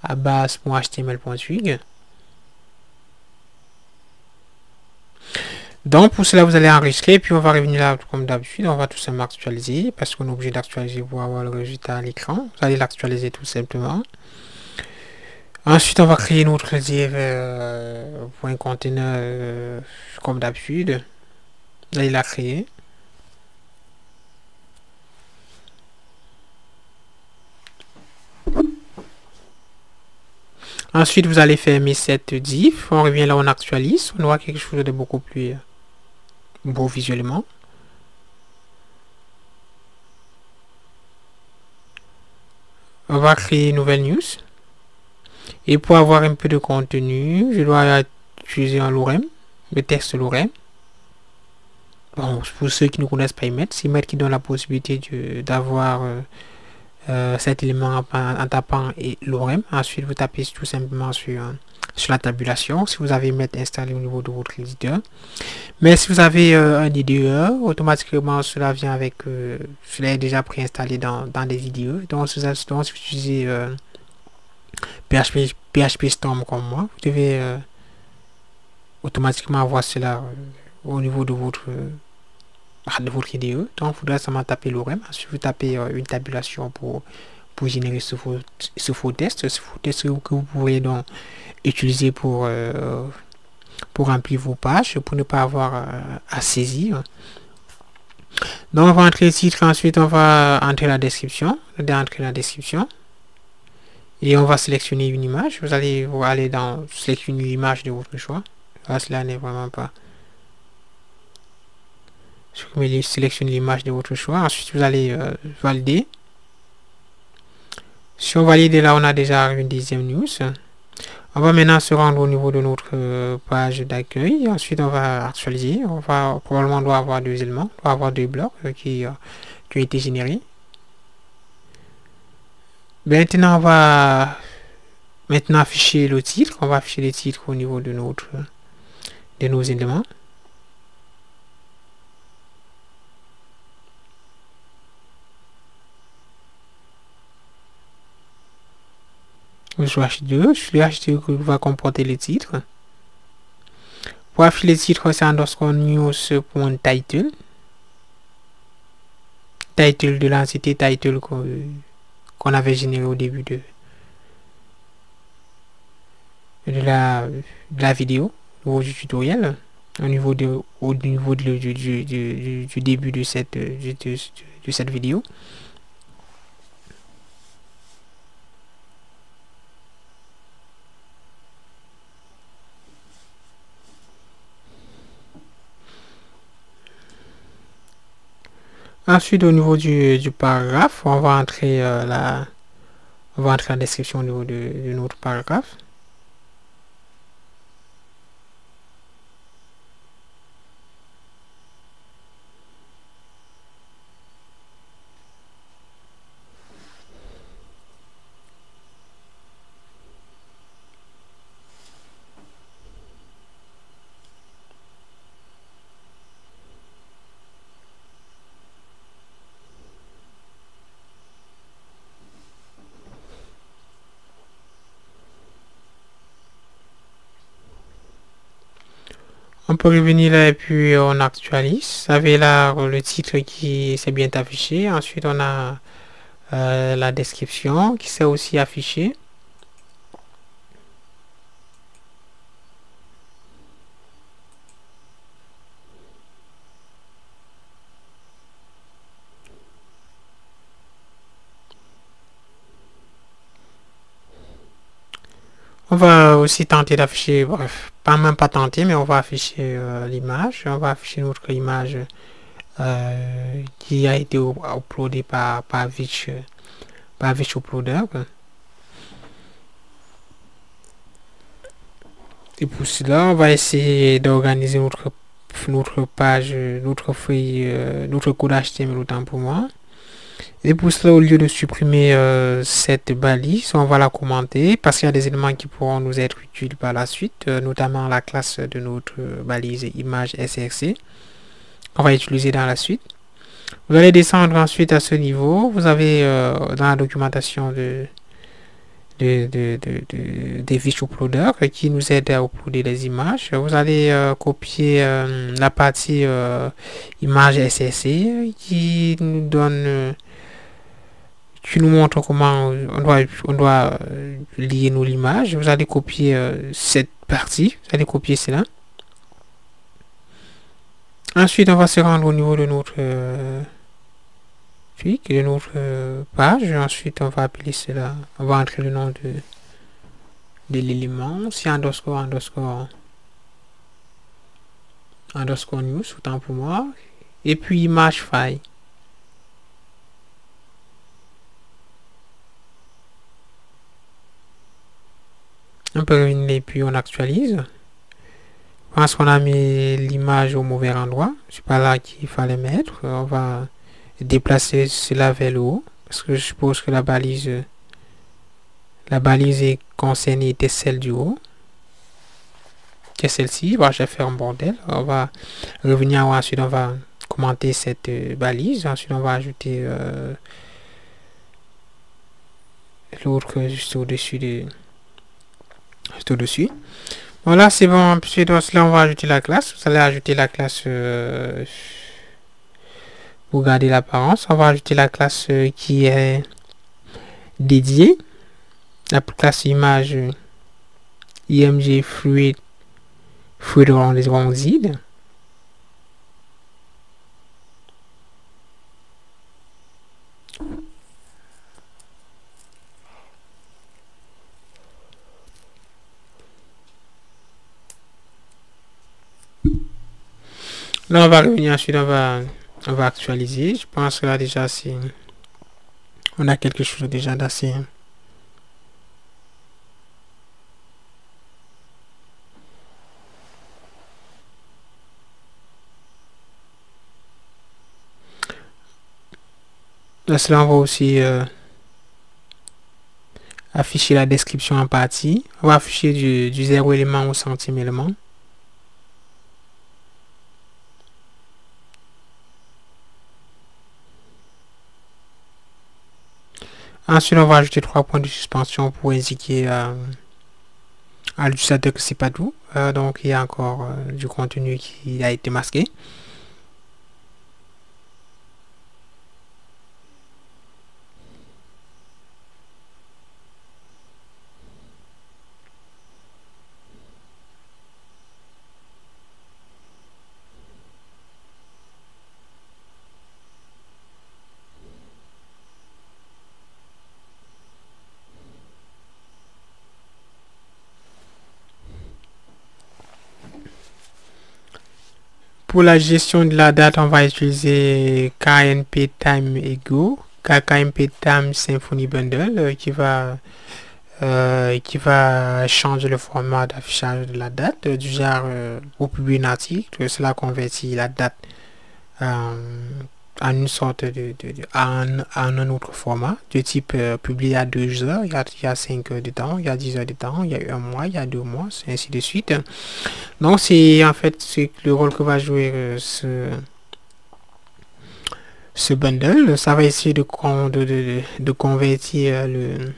à base.html.twig. Donc pour cela vous allez enregistrer puis on va revenir là comme d'habitude, on va tout simplement actualiser parce qu'on est obligé d'actualiser pour avoir le résultat à l'écran. Vous allez l'actualiser tout simplement. Ensuite, on va créer notre div point conteneur comme d'habitude. Là, il a créé. Ensuite, vous allez fermer cette div. On revient là, on actualise. On aura quelque chose de beaucoup plus beau visuellement. On va créer une nouvelle news. Et pour avoir un peu de contenu, je dois utiliser un lorem, le texte lorem. Bon, pour ceux qui ne connaissent pas Emmet, c'est Emmet qui donne la possibilité d'avoir cet élément en tapant et lorem. Ensuite, vous tapez tout simplement sur la tabulation si vous avez Emmet installé au niveau de votre éditeur. Mais si vous avez un IDE, automatiquement cela vient avec, cela est déjà préinstallé dans des IDE. Donc si vous utilisez PHP Storm comme moi, vous devez automatiquement avoir cela au niveau de votre IDE. Donc il faudra seulement taper lorem. Ensuite vous tapez une tabulation pour générer ce faux test que vous pourrez donc utiliser pour remplir vos pages, pour ne pas avoir à saisir. Donc on va entrer le titre, ensuite on va entrer la description, et on va sélectionner une image. Vous allez aller dans sélectionner l'image de votre choix. Là, cela n'est vraiment pas. Sélectionner l'image de votre choix. Ensuite vous allez valider. Si on valide, là on a déjà une deuxième news. On va maintenant se rendre au niveau de notre page d'accueil. Ensuite, on va actualiser. On va probablement doit avoir deux éléments, doit avoir deux blocs qui ont été générés. Maintenant, on va afficher le titre. On va afficher le titre au niveau de nos éléments. Le H2 qui va comporter le titre. Pour afficher le titre, c'est underscore news.title. Title de l'entité, title qu'on avait généré au début de la vidéo, du tutoriel, au niveau du début de cette vidéo. Ensuite, au niveau du paragraphe, on va entrer la description au niveau de notre paragraphe. On peut revenir là et puis on actualise. Vous avez là le titre qui s'est bien affiché. Ensuite, on a la description qui s'est aussi affichée. On va aussi tenter d'afficher, bref, pas tenter, mais on va afficher l'image. On va afficher notre image qui a été uploadée par Vich Uploader. Et pour cela, on va essayer d'organiser notre page, notre feuille, notre code HTML autant pour moi. Et pour cela, au lieu de supprimer cette balise, on va la commenter parce qu'il y a des éléments qui pourront nous être utiles par la suite, notamment la classe de notre balise image src qu'on va utiliser dans la suite. Vous allez descendre ensuite à ce niveau. Vous avez dans la documentation des Vich Uploader qui nous aide à uploader les images. Vous allez copier la partie image src qui nous donne qui nous montre comment on doit lier nous l'image. Vous allez copier cette partie, vous allez copier cela. Ensuite, on va se rendre au niveau de notre de notre page. Ensuite, on va appeler cela, on va entrer le nom de l'élément. C'est underscore news, autant pour moi. Et puis image file. On peut revenir et puis on actualise. Parce qu'on a mis l'image au mauvais endroit, c'est pas là qu'il fallait mettre. On va déplacer cela vers le haut, parce que je suppose que la balise est concernée était celle du haut. C'est celle-ci. Bon, je vais faire un bordel. On va revenir en haut, ensuite on va commenter cette balise. Ensuite on va ajouter l'autre juste au-dessus Bon, là c'est bon. Ensuite là on va ajouter la classe. Vous allez ajouter la classe pour garder l'apparence. On va ajouter la classe qui est dédiée, la classe image img fluid rounded. Là on va revenir, ensuite on va actualiser. Je pense que là déjà c'est on a quelque chose déjà d'assez là. Cela on va aussi afficher la description en partie. On va afficher du 0 élément au centime élément. Ensuite, on va ajouter 3 points de suspension pour indiquer à l'utilisateur que c'est pas tout. Donc, il y a encore du contenu qui a été masqué. Pour la gestion de la date, on va utiliser KNP Time Ego, KNP Time Symfony Bundle, qui va changer le format d'affichage de la date, du genre pour publier un article, cela convertit la date en une sorte en un autre format, de type publié à 2 heures, il y a 5 heures de temps, il y a 10 heures de temps, il y a un mois, il y a 2 mois, ainsi de suite. Donc c'est en fait c'est le rôle que va jouer ce bundle. Ça va essayer de convertir le...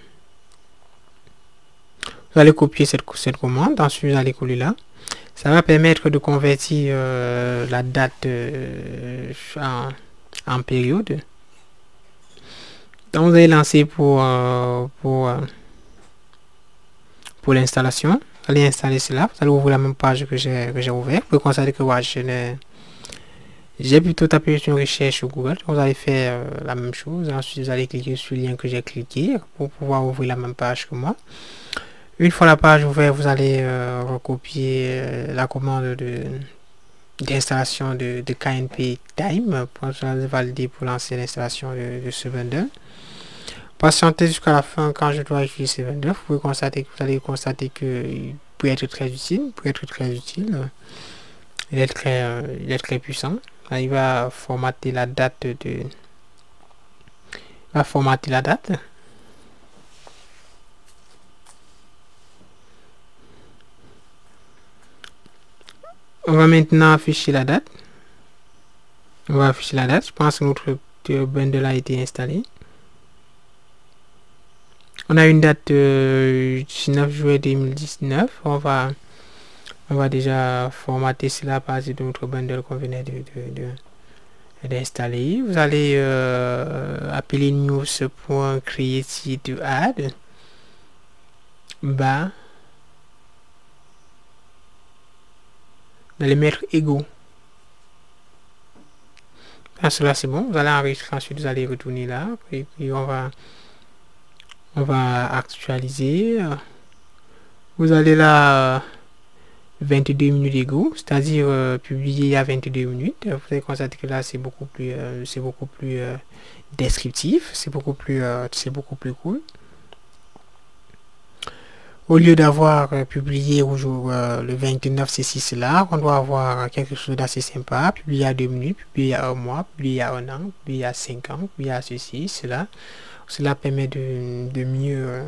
Vous allez copier cette commande, ensuite vous allez coller là. Ça va permettre de convertir la date en période. Donc vous allez lancer pour l'installation. Vous allez installer cela. Vous allez ouvrir la même page que j'ai ouvert. Vous pouvez constater que j'ai plutôt tapé sur une recherche sur Google. Vous allez faire la même chose. Ensuite vous allez cliquer sur le lien que j'ai cliqué pour pouvoir ouvrir la même page que moi. Une fois la page ouverte, vous allez recopier la commande d'installation de KNP Time pour valider pour lancer l'installation de ce bundle. Patientez jusqu'à la fin quand je dois utiliser ce bundle. Vous allez constater qu'il peut être très utile. Il est très puissant. Là, il va formater la date On va maintenant afficher la date. Je pense que notre bundle a été installé. On a une date 19 juillet 2019. On va déjà formater cela à partir de notre bundle qu'on venait d'installer. Vous allez appeler news.create_add bas, vous allez mettre égaux. Cela c'est bon, vous allez enregistrer, ensuite vous allez retourner là et puis on va actualiser. Vous allez là 22 minutes égaux, c'est-à-dire publié à 22 minutes. Vous allez constater que là c'est beaucoup plus descriptif, c'est beaucoup plus cool. Au lieu d'avoir publié au jour le 29 c'est là, on doit avoir quelque chose d'assez sympa, publié à 2 minutes, publié à 1 mois, publié à 1 an, publié à 5 ans, publié à ceci, cela. Cela permet de mieux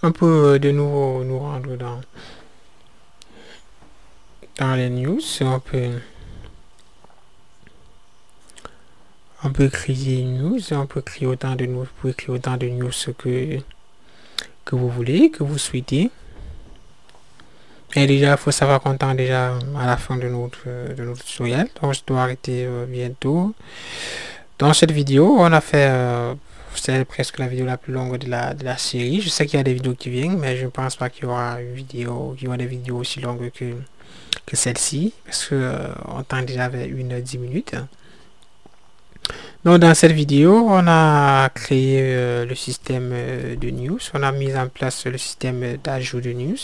un peu de nouveau nous rendre dans les news. On peut créer une news, on peut créer autant de news, vous pouvez créer autant de news que vous voulez, que vous souhaitez. Et déjà, il faut savoir qu'on tend déjà à la fin de notre tutoriel, donc je dois arrêter bientôt. Dans cette vidéo, on a fait c'est presque la vidéo la plus longue de la série. Je sais qu'il y a des vidéos qui viennent, mais je ne pense pas qu'il y aura des vidéos aussi longues que celle-ci, parce que on tend déjà vers 1h10 minutes. Donc dans cette vidéo, on a créé le système de news, on a mis en place le système d'ajout de news,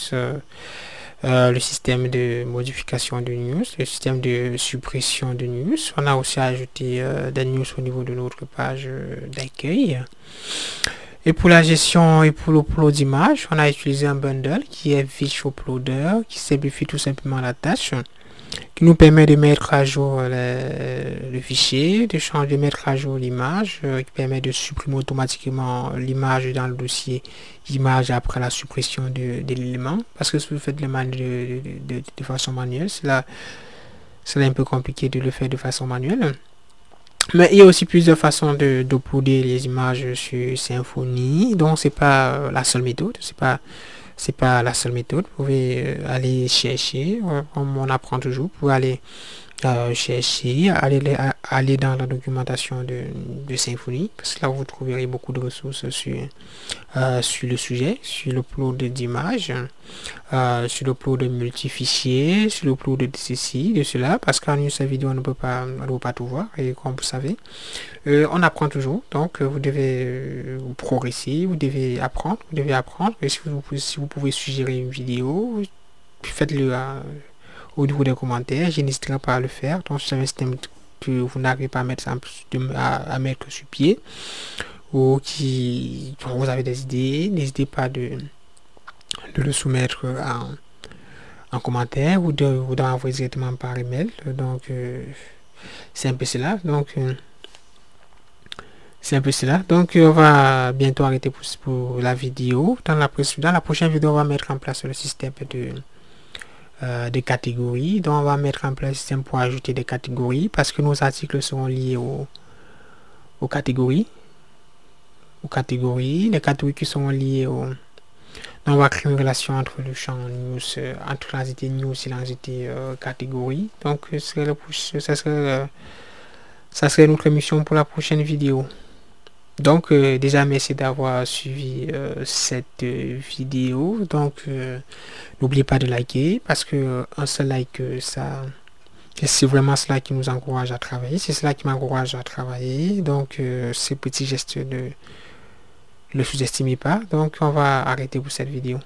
le système de modification de news, le système de suppression de news. On a aussi ajouté des news au niveau de notre page d'accueil. Et pour la gestion et pour l'upload d'image, on a utilisé un bundle qui est Visual Uploader, qui simplifie tout simplement la tâche, qui nous permet de mettre à jour le fichier, de mettre à jour l'image, qui permet de supprimer automatiquement l'image dans le dossier image après la suppression de l'élément. Parce que si vous faites de façon manuelle, c'est un peu compliqué de le faire de façon manuelle. Mais il y a aussi plusieurs façons d'uploader les images sur Symfony, donc c'est pas la seule méthode, c'est pas la seule méthode. Vous pouvez aller chercher, comme on apprend toujours, vous pouvez aller chercher, aller dans la documentation de Symfony, parce que là vous trouverez beaucoup de ressources sur le sujet, sur l'upload d'images, sur l'upload de multifichiers, sur l'upload de ceci, de cela, parce qu'en une seule vidéo on ne peut pas tout voir, et comme vous savez, on apprend toujours, donc vous devez progresser, vous devez apprendre, et si vous pouvez suggérer une vidéo, faites-le au niveau des commentaires, je n'hésiterai pas à le faire. Donc si c'est un système que vous n'arrivez pas à mettre à mettre sur pied, ou qui vous avez des idées, n'hésitez pas de le soumettre en commentaire ou d'envoyer directement par email. Donc c'est un peu cela. Donc on va bientôt arrêter pour la vidéo. Dans la prochaine vidéo, on va mettre en place le système de catégories. Donc on va mettre en place un système pour ajouter des catégories, parce que nos articles seront liés aux catégories. Les catégories qui sont liées donc on va créer une relation entre le champ news, entre l'entité news et l'entité catégorie. Donc ça serait notre mission pour la prochaine vidéo. Donc déjà merci d'avoir suivi cette vidéo. Donc n'oubliez pas de liker, parce que un seul like, c'est vraiment cela qui nous encourage à travailler, c'est cela qui m'encourage à travailler. Donc ces petits gestes ne le sous-estimez pas. Donc on va arrêter pour cette vidéo.